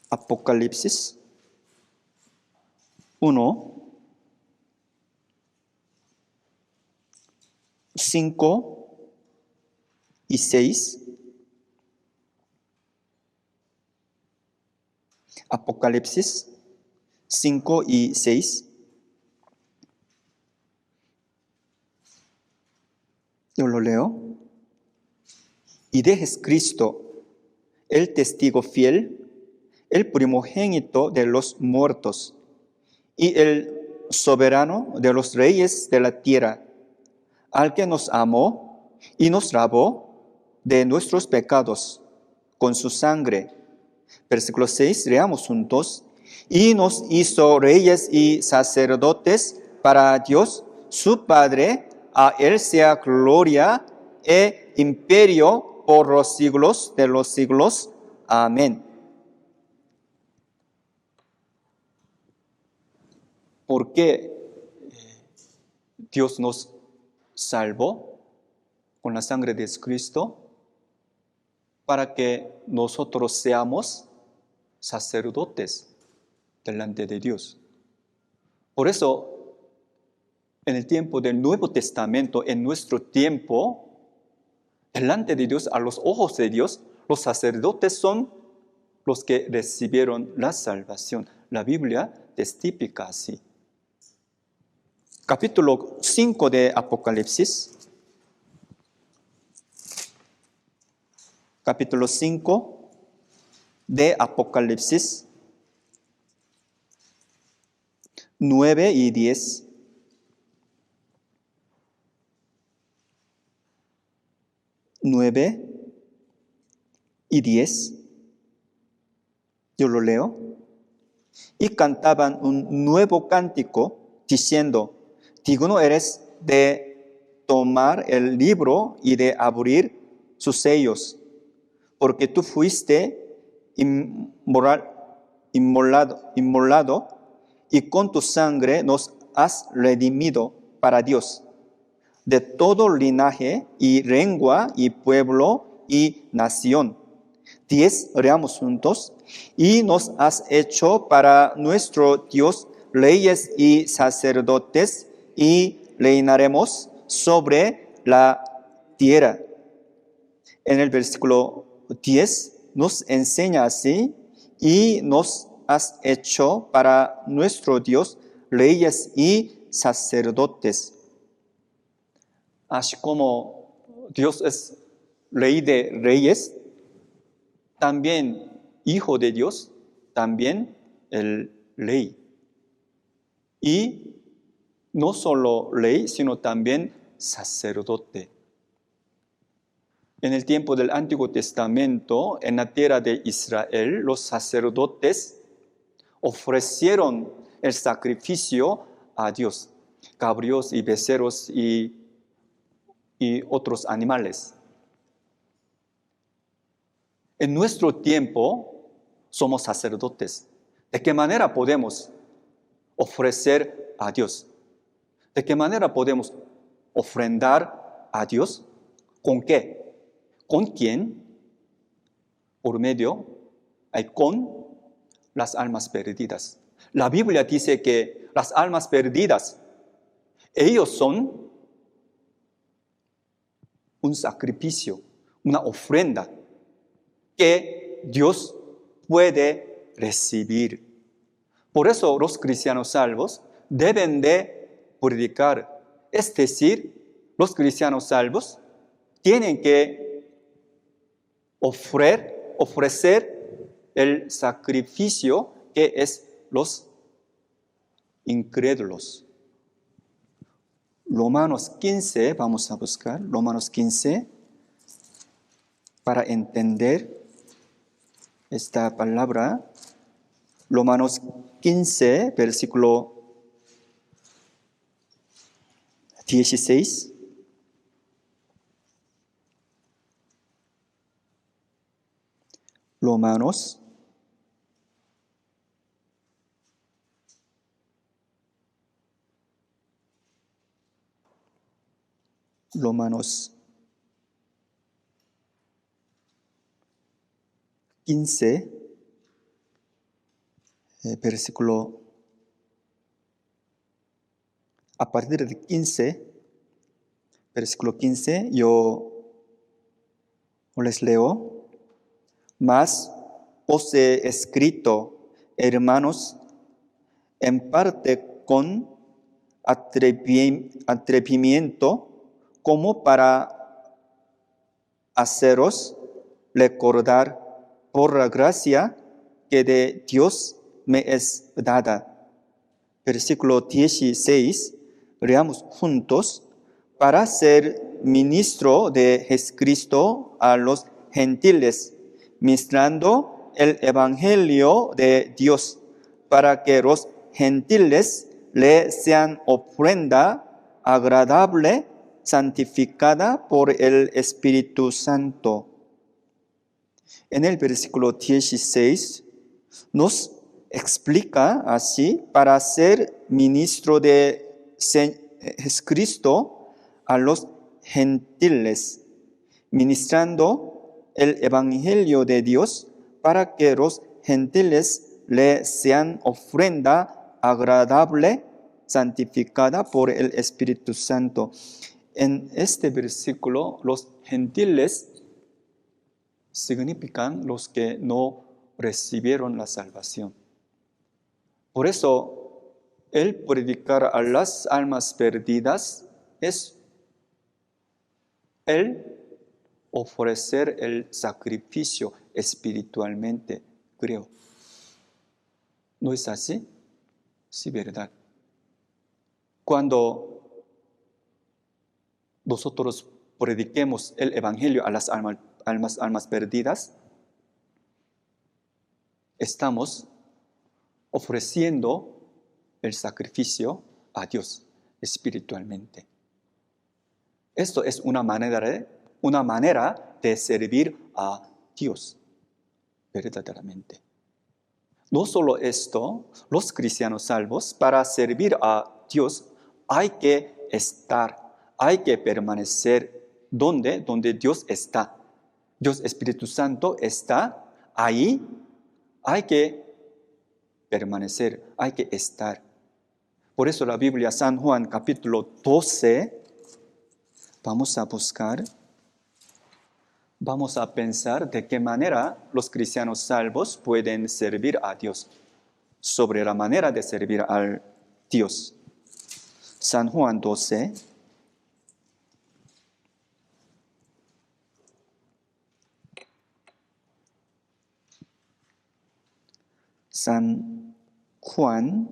[SPEAKER 1] Apocalipsis 1, 5 y 6. Apocalipsis 5 y 6. Yo lo leo. Y de Jesucristo, el testigo fiel, el primogénito de los muertos y el soberano de los reyes de la tierra, al que nos amó y nos lavó de nuestros pecados con su sangre. Versículo 6, leamos juntos. Y nos hizo reyes y sacerdotes para Dios, su Padre. A Él sea gloria e imperio por los siglos de los siglos. Amén. ¿Por qué Dios nos salvó con la sangre de Cristo? Para que nosotros seamos sacerdotes delante de Dios. Por eso, en el tiempo del Nuevo Testamento, en nuestro tiempo, delante de Dios, a los ojos de Dios, los sacerdotes son los que recibieron la salvación. La Biblia testifica así. Capítulo 5 de Apocalipsis. Capítulo 5 de Apocalipsis, 9 y 10. 9 y 10. Yo lo leo. Y cantaban un nuevo cántico diciendo: digno eres de tomar el libro y de abrir sus sellos, porque tú fuiste inmolado y con tu sangre nos has redimido para Dios, de todo linaje y lengua y pueblo y nación. 10, leamos juntos. Y nos has hecho para nuestro Dios reyes y sacerdotes, y reinaremos sobre la tierra. En el versículo 10 nos enseña así: y nos has hecho para nuestro Dios reyes y sacerdotes. Así como Dios es rey de reyes, también hijo de Dios, también el rey. Y no solo rey, sino también sacerdote. En el tiempo del Antiguo Testamento, en la tierra de Israel, los sacerdotes ofrecieron el sacrificio a Dios, cabríos y becerros y otros animales. En nuestro tiempo somos sacerdotes. ¿De qué manera podemos ofrecer a Dios? ¿De qué manera podemos ofrendar a Dios? ¿Con qué? ¿Con quién? Por medio, con las almas perdidas. La Biblia dice que las almas perdidas, ellos son un sacrificio, una ofrenda que Dios puede recibir. Por eso los cristianos salvos deben de predicar. Es decir, los cristianos salvos tienen que ofrecer el sacrificio que es los incrédulos. Romanos 15, vamos a buscar Romanos 15 para entender esta palabra, Romanos 15, versículo 16. Romanos 15, versículo, a partir de 15, versículo 15, yo les leo. Mas os he escrito, hermanos, en parte con atrevimiento, como para haceros recordar por la gracia que de Dios me es dada. Versículo 16, leamos juntos. Para ser ministro de Jesucristo a los gentiles, ministrando el evangelio de Dios, para que los gentiles le sean ofrenda agradable, santificada por el Espíritu Santo. En el versículo 16 nos explica así: para ser ministro de Jesucristo a los gentiles, ministrando el evangelio de Dios, para que los gentiles le sean ofrenda agradable, santificada por el Espíritu Santo. En este versículo, los gentiles significan los que no recibieron la salvación. Por eso, el predicar a las almas perdidas es el ofrecer el sacrificio espiritualmente, creo. ¿No es así? Sí, verdad. Cuando nosotros prediquemos el evangelio a las almas perdidas, estamos ofreciendo el sacrificio a Dios espiritualmente. Esto es una manera de servir a Dios verdaderamente. No solo esto, los cristianos salvos, para servir a Dios hay que permanecer donde Dios está. Dios Espíritu Santo está ahí, hay que permanecer, hay que estar. Por eso la Biblia, San Juan capítulo 12, vamos a buscar, vamos a pensar de qué manera los cristianos salvos pueden servir a Dios, sobre la manera de servir al Dios. San Juan 12, San Juan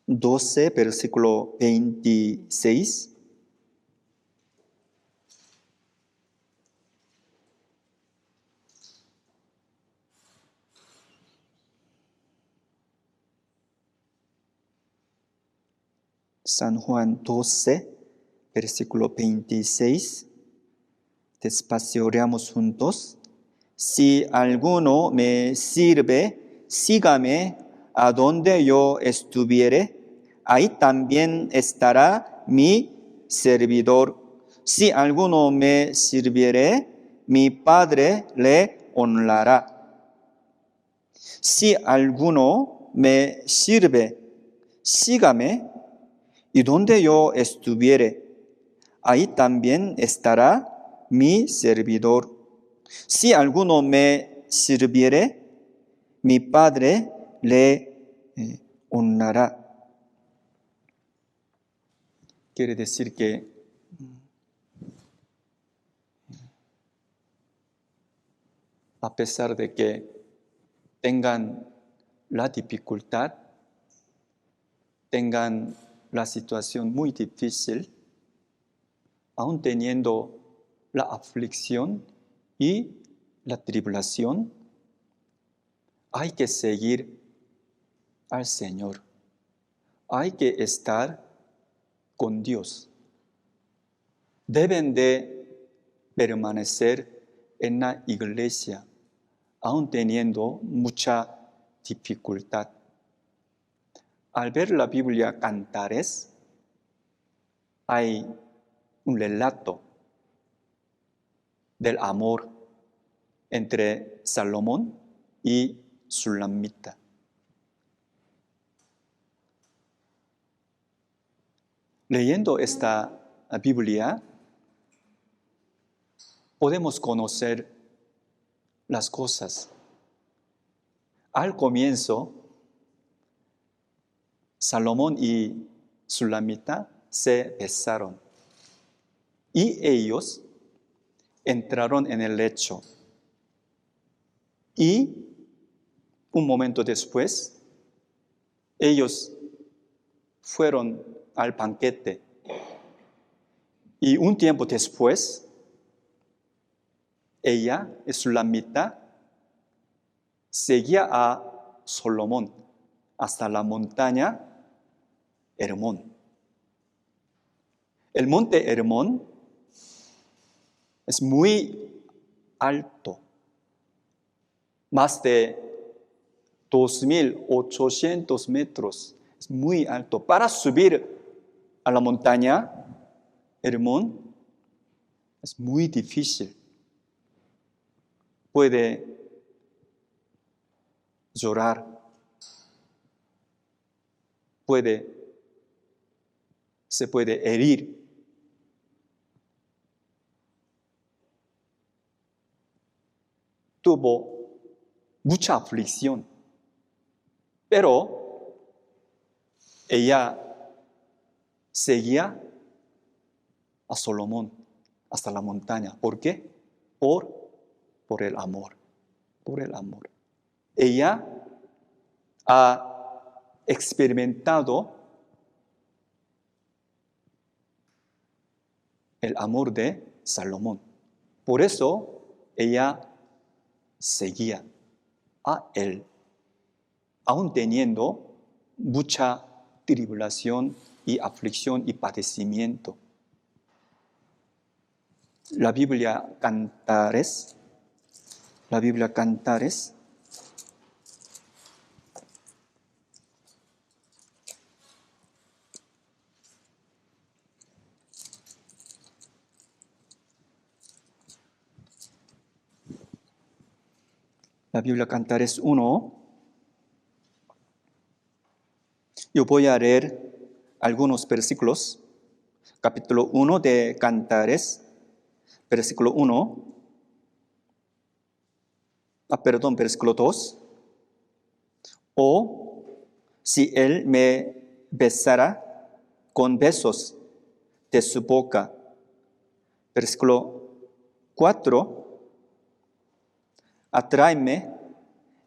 [SPEAKER 1] 12, versículo 26. San Juan 12, versículo 26. Despacio leamos juntos. Si alguno me sirve, sígame a donde yo estuviere, ahí también estará mi servidor. Si alguno me sirviere, mi Padre le honrará. Si alguno me sirve, sígame, y donde yo estuviere, ahí también estará mi servidor. Si alguno me sirviere, mi Padre le honrará. Quiere decir que a pesar de que tengan la dificultad, tengan la situación muy difícil, aún teniendo la aflicción y la tribulación, hay que seguir al Señor. Hay que estar con Dios. Deben de permanecer en la iglesia, aun teniendo mucha dificultad. Al ver la Biblia Cantares, hay un relato del amor entre Salomón y Sulamita. Leyendo esta Biblia, podemos conocer las cosas. Al comienzo, Salomón y Sulamita se besaron y ellos entraron en el lecho. Y un momento después, ellos fueron al banquete. Y un tiempo después, ella, Sulamita, seguía a Salomón hasta la montaña Hermón. El monte Hermón es muy alto, más de 2.800 metros. Es muy alto. Para subir a la montaña Hermón es muy difícil. Puede llorar, se puede herir. Tuvo mucha aflicción, pero ella seguía a Salomón hasta la montaña. ¿Por qué? Por el amor. Por el amor. Ella ha experimentado el amor de Salomón. Por eso ella seguía a él, aun teniendo mucha tribulación y aflicción y padecimiento. La Biblia Cantares, la Biblia Cantares 1, yo voy a leer algunos versículos. Capítulo 1 de Cantares, versículo 1. Versículo 2. O si él me besara con besos de su boca. Versículo 4. Atráeme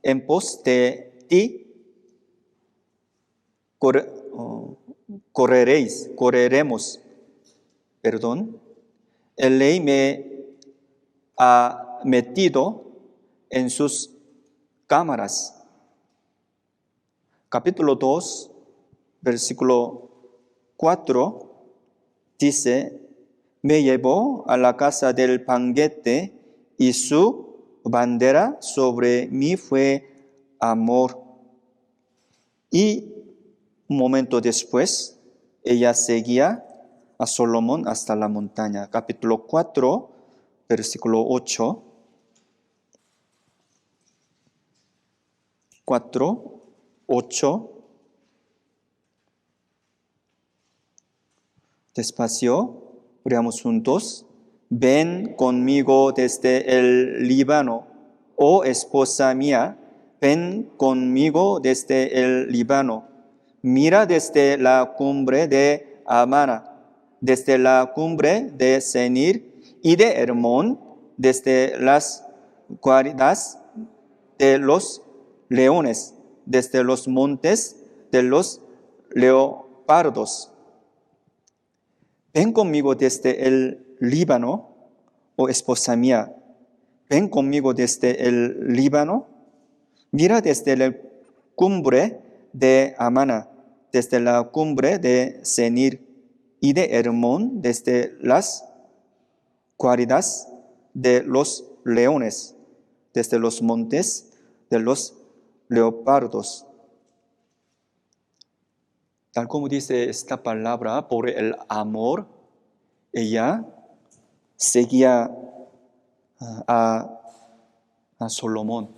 [SPEAKER 1] en pos de ti, correremos. El ley me ha metido en sus cámaras. Capítulo 2, versículo 4, dice, me llevó a la casa del banquete y su bandera sobre mí fue amor. Y un momento después, ella seguía a Salomón hasta la montaña. Capítulo 4, versículo 8. 4, 8. Despacio, oramos juntos. Ven conmigo desde el Líbano, oh esposa mía, ven conmigo desde el Líbano. Mira desde la cumbre de Amana, desde la cumbre de Senir y de Hermón, desde las guaridas de los leones, desde los montes de los leopardos. Ven conmigo desde el Líbano, oh esposa mía, ven conmigo desde el Líbano. Mira desde la cumbre de Amana, desde la cumbre de Senir y de Hermón, desde las guaridas de los leones, desde los montes de los leopardos. Tal como dice esta palabra, por el amor, ella seguía a Salomón.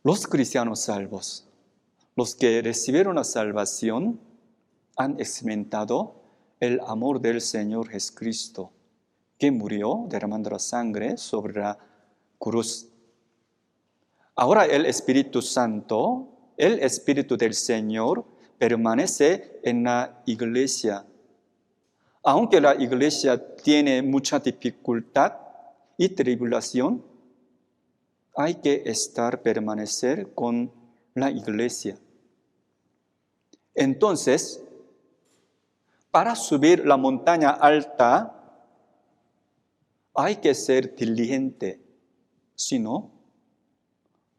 [SPEAKER 1] Los cristianos salvos, los que recibieron la salvación, han experimentado el amor del Señor Jesucristo, que murió derramando la sangre sobre la cruz. Ahora el Espíritu Santo, el Espíritu del Señor, permanece en la iglesia. Aunque la iglesia tiene mucha dificultad y tribulación, hay que permanecer con la iglesia. Entonces, para subir la montaña alta, hay que ser diligente. Si no,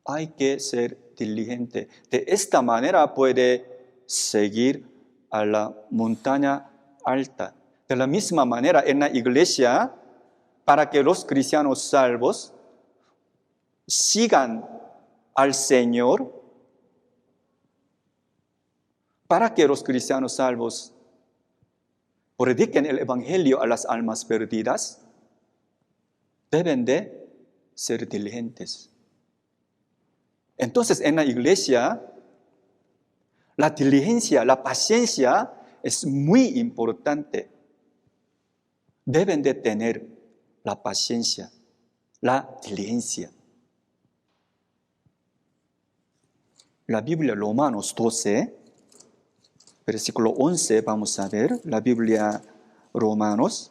[SPEAKER 1] hay que ser diligente. De esta manera puede seguir a la montaña alta. De la misma manera, en la iglesia, para que los cristianos salvos sigan al Señor, para que los cristianos salvos prediquen el Evangelio a las almas perdidas, deben de ser diligentes. Entonces, en la iglesia, la diligencia, la paciencia es muy importante. Deben de tener la paciencia, la diligencia. La Biblia Romanos 12, versículo 11, vamos a ver, la Biblia Romanos.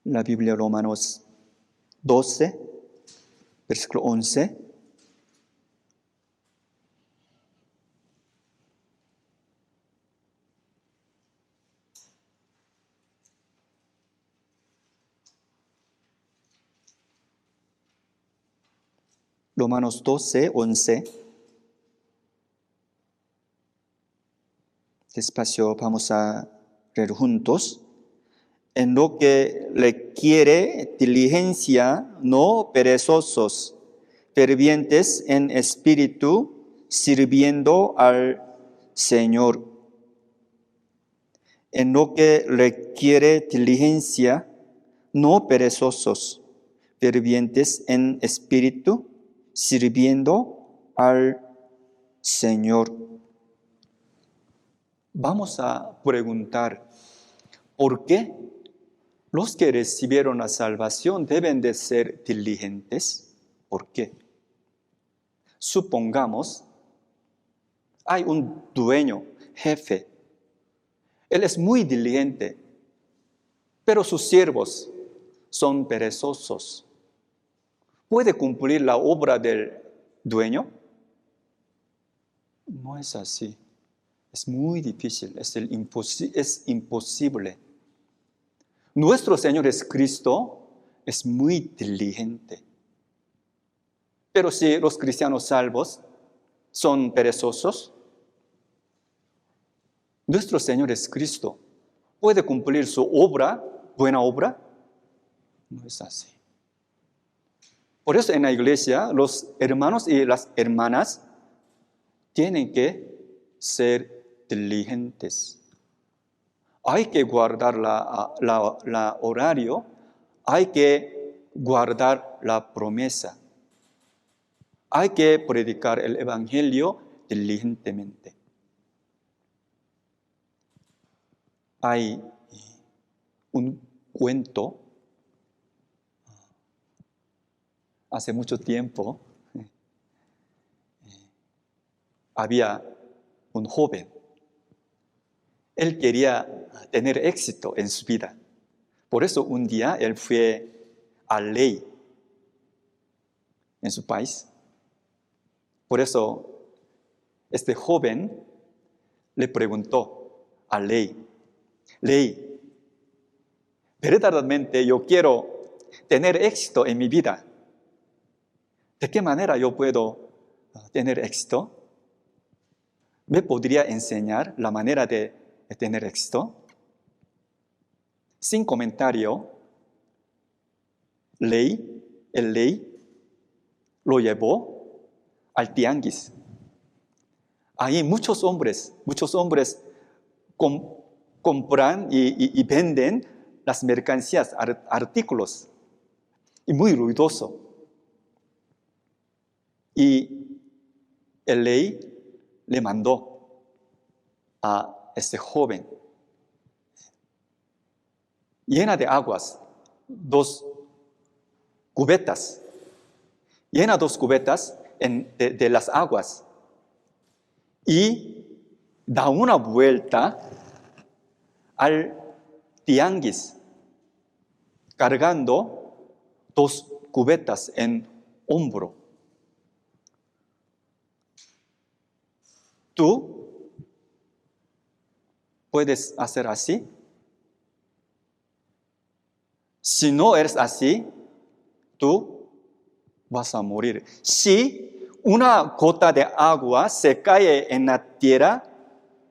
[SPEAKER 1] La Biblia Romanos 12, versículo 11. Romanos 12, 11. Despacio vamos a leer juntos. En lo que requiere diligencia, no perezosos, fervientes en espíritu, sirviendo al Señor. En lo que requiere diligencia, no perezosos, fervientes en espíritu, sirviendo al Señor. Vamos a preguntar, ¿por qué los que recibieron la salvación deben de ser diligentes? ¿Por qué? Supongamos, hay un dueño, jefe. Él es muy diligente, pero sus siervos son perezosos. ¿Puede cumplir la obra del dueño? No es así. Es muy difícil, es imposible. Nuestro Señor Jesucristo es muy diligente. Pero si los cristianos salvos son perezosos, nuestro Señor Jesucristo puede cumplir su obra, buena obra. No es así. Por eso en la iglesia los hermanos y las hermanas tienen que ser diligentes. Hay que guardar la horario, hay que guardar la promesa. Hay que predicar el Evangelio diligentemente. Hay un cuento hace mucho tiempo. Había un joven. Él quería tener éxito en su vida. Por eso un día él fue a ley en su país. Por eso este joven le preguntó a ley, verdaderamente yo quiero tener éxito en mi vida. ¿De qué manera yo puedo tener éxito? ¿Me podría enseñar la manera de tener éxito? Sin comentario, el ley lo llevó al tianguis. Ahí muchos hombres compran y venden las mercancías, artículos, y muy ruidoso. Y el ley le mandó a este joven, llena de aguas, dos cubetas de las aguas, y da una vuelta al tianguis, cargando 2 cubetas en hombro. ¿Tú puedes hacer así? Si no eres así, tú vas a morir. Si una gota de agua se cae en la tierra,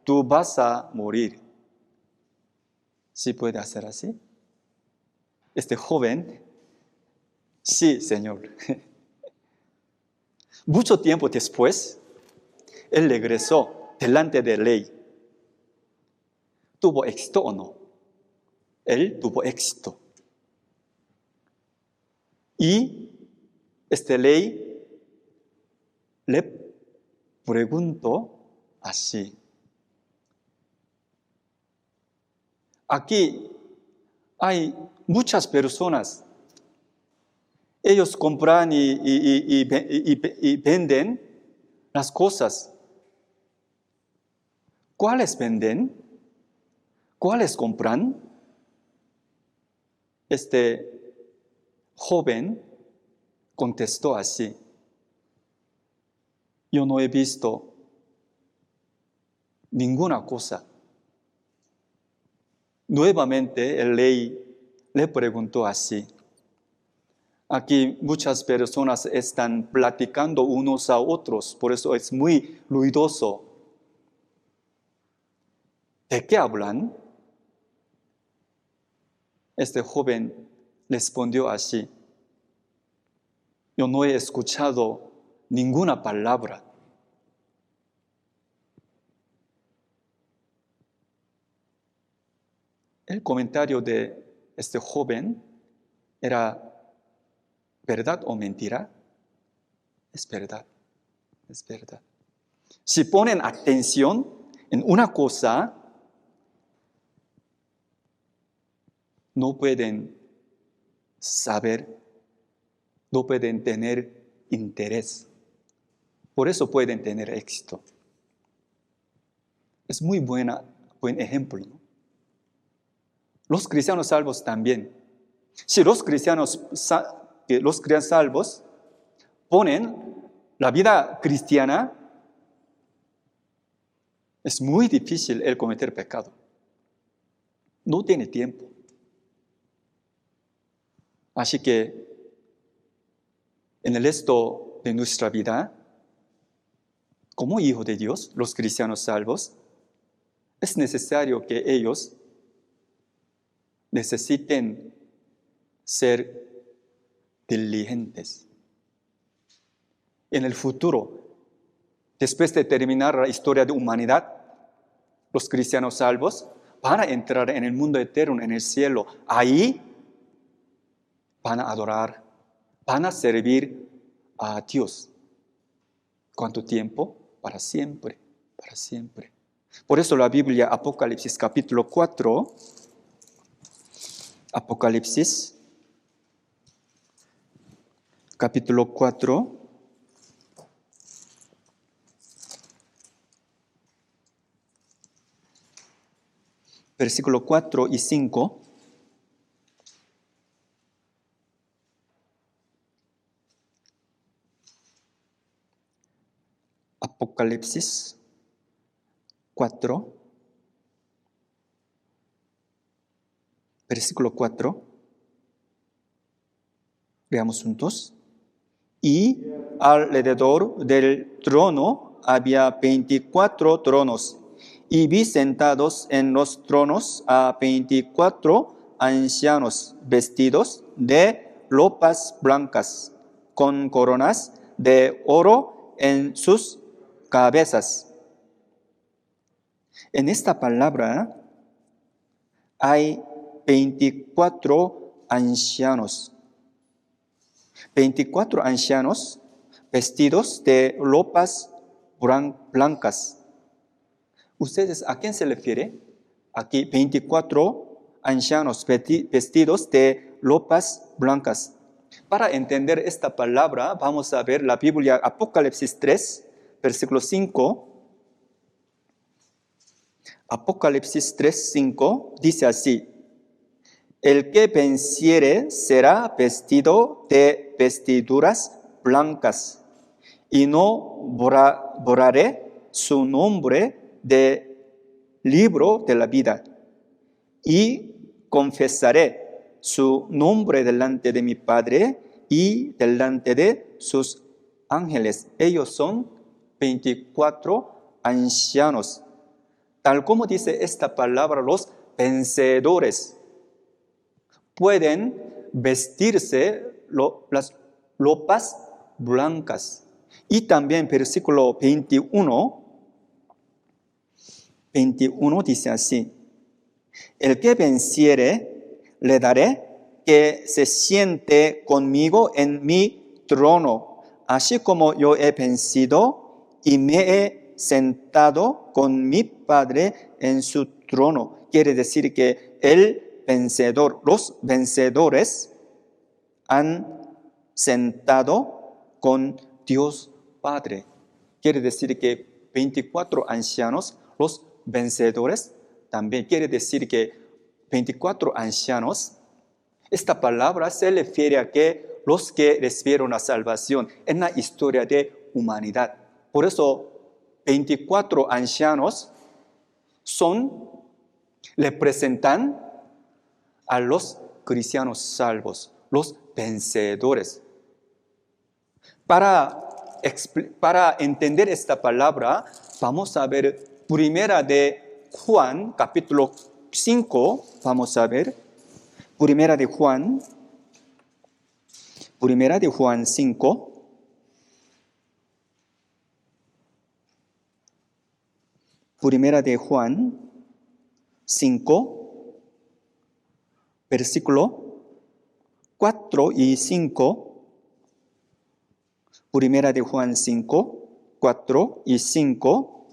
[SPEAKER 1] tú vas a morir. ¿Sí puede hacer así? Este joven, sí, Señor. Mucho tiempo después, él regresó delante de ley. ¿Tuvo éxito o no? Él tuvo éxito. Y este ley le preguntó así. Aquí hay muchas personas. Ellos compran y venden las cosas. ¿Cuáles venden? ¿Cuáles compran? Este joven contestó así: yo no he visto ninguna cosa. Nuevamente el ley le preguntó así. Aquí muchas personas están platicando unos a otros, por eso es muy ruidoso. ¿De qué hablan? Este joven respondió así: yo no he escuchado ninguna palabra. El comentario de este joven era: ¿verdad o mentira? Es verdad, es verdad. Si ponen atención en una cosa, no pueden saber, no pueden tener interés. Por eso pueden tener éxito. Es muy buen ejemplo, ¿no? Los cristianos salvos también. Si los cristianos salvos ponen la vida cristiana, es muy difícil el cometer pecado. No tiene tiempo. Así que en el resto de nuestra vida, como hijos de Dios, los cristianos salvos, es necesario que ellos necesiten ser diligentes. En el futuro, después de terminar la historia de humanidad, los cristianos salvos van a entrar en el mundo eterno, en el cielo. Ahí van a adorar, van a servir a Dios. ¿Cuánto tiempo? Para siempre, para siempre. Por eso la Biblia, Apocalipsis capítulo 4, Apocalipsis capítulo 4, versículo 4 y 5. Apocalipsis 4, versículo 4. Leamos juntos. Y alrededor del trono había 24 tronos, y vi sentados en los tronos a 24 ancianos vestidos de ropas blancas, con coronas de oro en sus cabezas. En esta palabra hay 24 ancianos. 24 ancianos vestidos de ropas blancas. ¿Ustedes a quién se refiere? Aquí 24 ancianos vestidos de ropas blancas. Para entender esta palabra, vamos a ver la Biblia, Apocalipsis 3, versículo 5. Apocalipsis 3, 5 dice así: el que venciere será vestido de vestiduras blancas, y no borraré su nombre del libro de la vida, y confesaré su nombre delante de mi Padre y delante de sus ángeles. Ellos son 24 ancianos. Tal como dice esta palabra, los vencedores pueden vestirse las ropas blancas. Y también versículo 21 dice así: el que venciere, le daré que se siente conmigo en mi trono, así como yo he vencido y me he sentado con mi Padre en su trono. Quiere decir que los vencedores han sentado con Dios Padre. Quiere decir que 24 ancianos, los vencedores, también quiere decir que 24 ancianos, esta palabra se refiere a que los que recibieron la salvación en la historia de humanidad. Por eso 24 ancianos representan a los cristianos salvos, los vencedores. Para entender esta palabra, vamos a ver Primera de Juan, capítulo 5, vamos a ver. Primera de Juan 5. Primera de Juan 5, versículo 4 y 5. Primera de Juan 5, 4 y 5.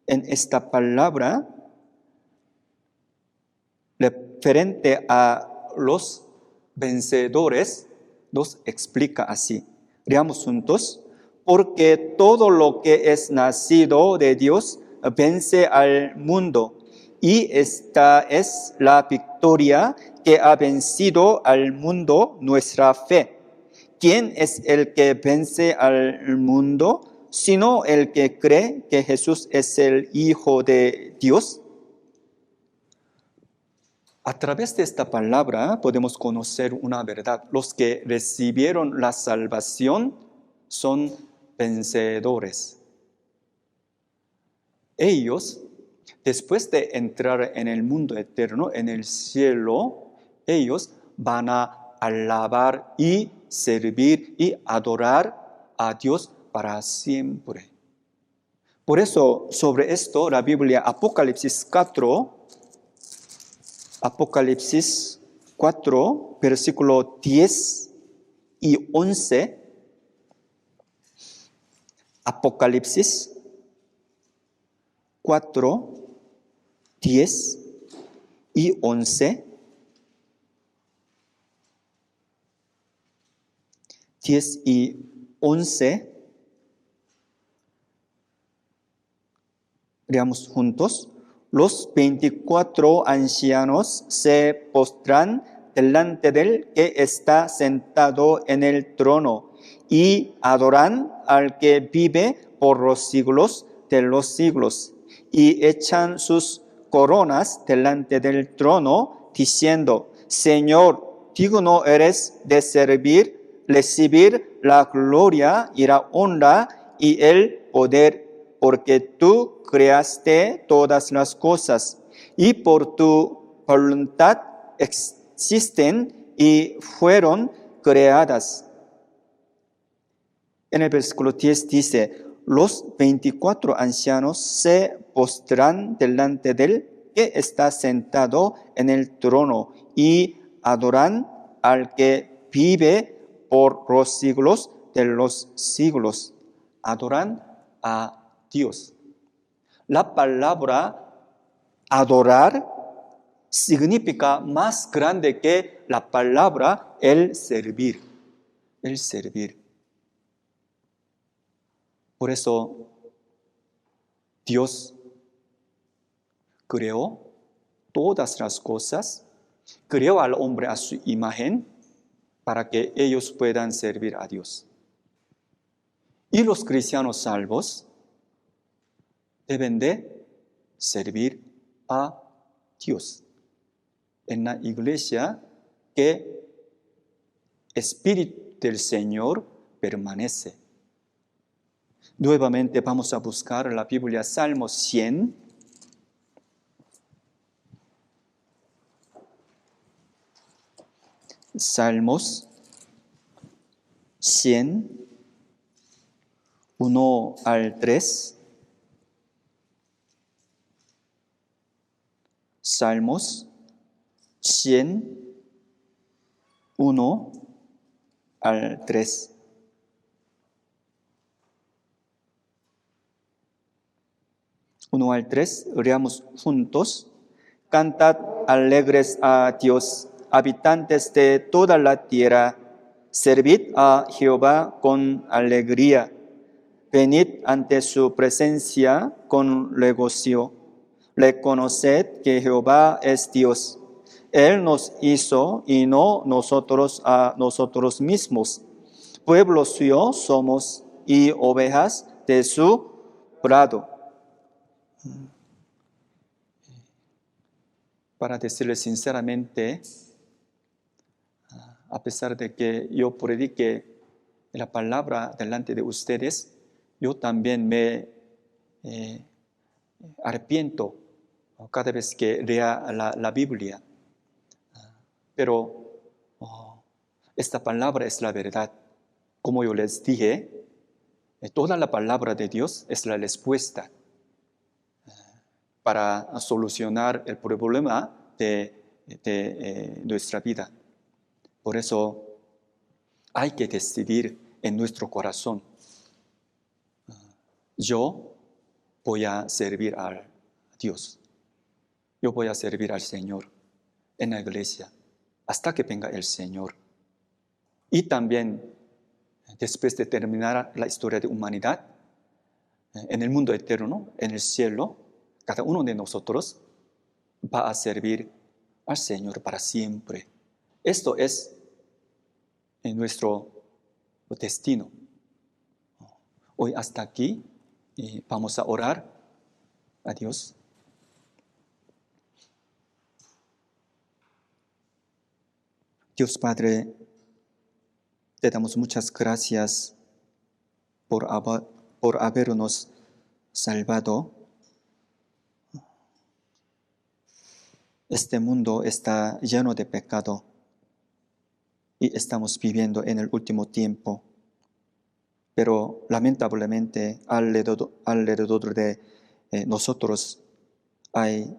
[SPEAKER 1] En esta palabra, referente a los vencedores, nos explica así. Leamos juntos. Porque todo lo que es nacido de Dios vence al mundo, y esta es la victoria que ha vencido al mundo, nuestra fe. ¿Quién es el que vence al mundo, sino el que cree que Jesús es el Hijo de Dios? A través de esta palabra podemos conocer una verdad. Los que recibieron la salvación son vencedores. Ellos, después de entrar en el mundo eterno, en el cielo, ellos van a alabar y servir y adorar a Dios para siempre. Por eso, sobre esto, la Biblia, Apocalipsis 4, versículo 10 y 11, Apocalipsis 4, 10 y 11. 10 y 11. Leamos juntos. Los 24 ancianos se postran delante del que está sentado en el trono y adoran al que vive por los siglos de los siglos, y echan sus coronas delante del trono, diciendo: Señor, digno eres de servir, recibir la gloria y la honra y el poder, porque tú creaste todas las cosas y por tu voluntad existen y fueron creadas. En el versículo 10 dice, los 24 ancianos se postran delante del que está sentado en el trono y adoran al que vive por los siglos de los siglos. Adoran a Dios. La palabra adorar significa más grande que la palabra el servir. El servir. Por eso Dios creó todas las cosas, creó al hombre a su imagen para que ellos puedan servir a Dios. Y los cristianos salvos deben de servir a Dios. En la iglesia que Espíritu del Señor permanece. Nuevamente vamos a buscar la Biblia, Salmo 100. Salmos 100, 1 al 3. Salmos 100, 1 al 3. Uno al 3, leamos juntos. Cantad alegres a Dios, habitantes de toda la tierra. Servid a Jehová con alegría. Venid ante su presencia con regocijo. Reconoced que Jehová es Dios. Él nos hizo y no nosotros a nosotros mismos. Pueblo suyo somos y ovejas de su prado. Para decirles sinceramente, a pesar de que yo predique la palabra delante de ustedes, yo también me arrepiento cada vez que lea la Biblia. Pero esta palabra es la verdad. Como yo les dije, toda la palabra de Dios es la respuesta para solucionar el problema de nuestra vida. Por eso hay que decidir en nuestro corazón. Yo voy a servir a Dios. Yo voy a servir al Señor en la iglesia hasta que venga el Señor. Y también, después de terminar la historia de humanidad, en el mundo eterno, en el cielo, cada uno de nosotros va a servir al Señor para siempre. Esto es nuestro destino. Hoy hasta aquí vamos a orar a Dios. Dios Padre, te damos muchas gracias por habernos salvado. Este mundo está lleno de pecado y estamos viviendo en el último tiempo. Pero lamentablemente alrededor de nosotros hay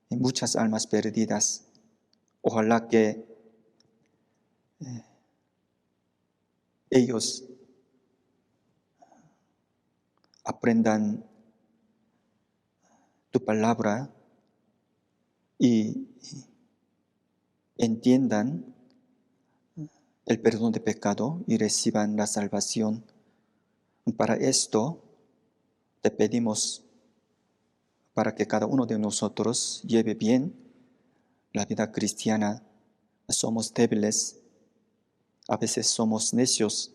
[SPEAKER 1] muchas almas perdidas. Ojalá que ellos aprendan tu palabra y entiendan el perdón de pecado y reciban la salvación. Para esto te pedimos para que cada uno de nosotros lleve bien la vida cristiana. Somos débiles, a veces somos necios.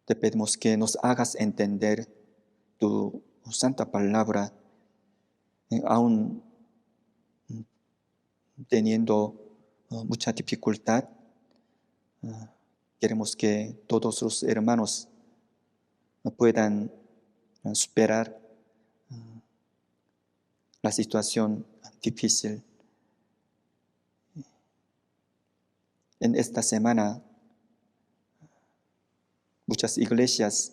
[SPEAKER 1] Te pedimos que nos hagas entender tu santa palabra, aún teniendo mucha dificultad. Queremos que todos los hermanos puedan superar la situación difícil. En esta semana, muchas iglesias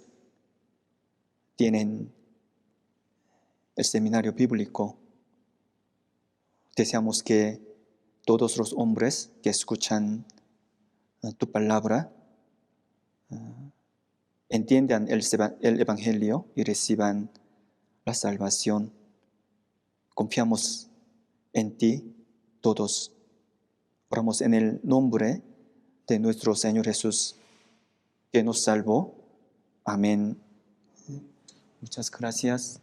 [SPEAKER 1] tienen el seminario bíblico. Deseamos que todos los hombres que escuchan tu palabra entiendan el Evangelio y reciban la salvación. Confiamos en ti todos. Oramos en el nombre de nuestro Señor Jesús, que nos salvó. Amén. Muchas gracias.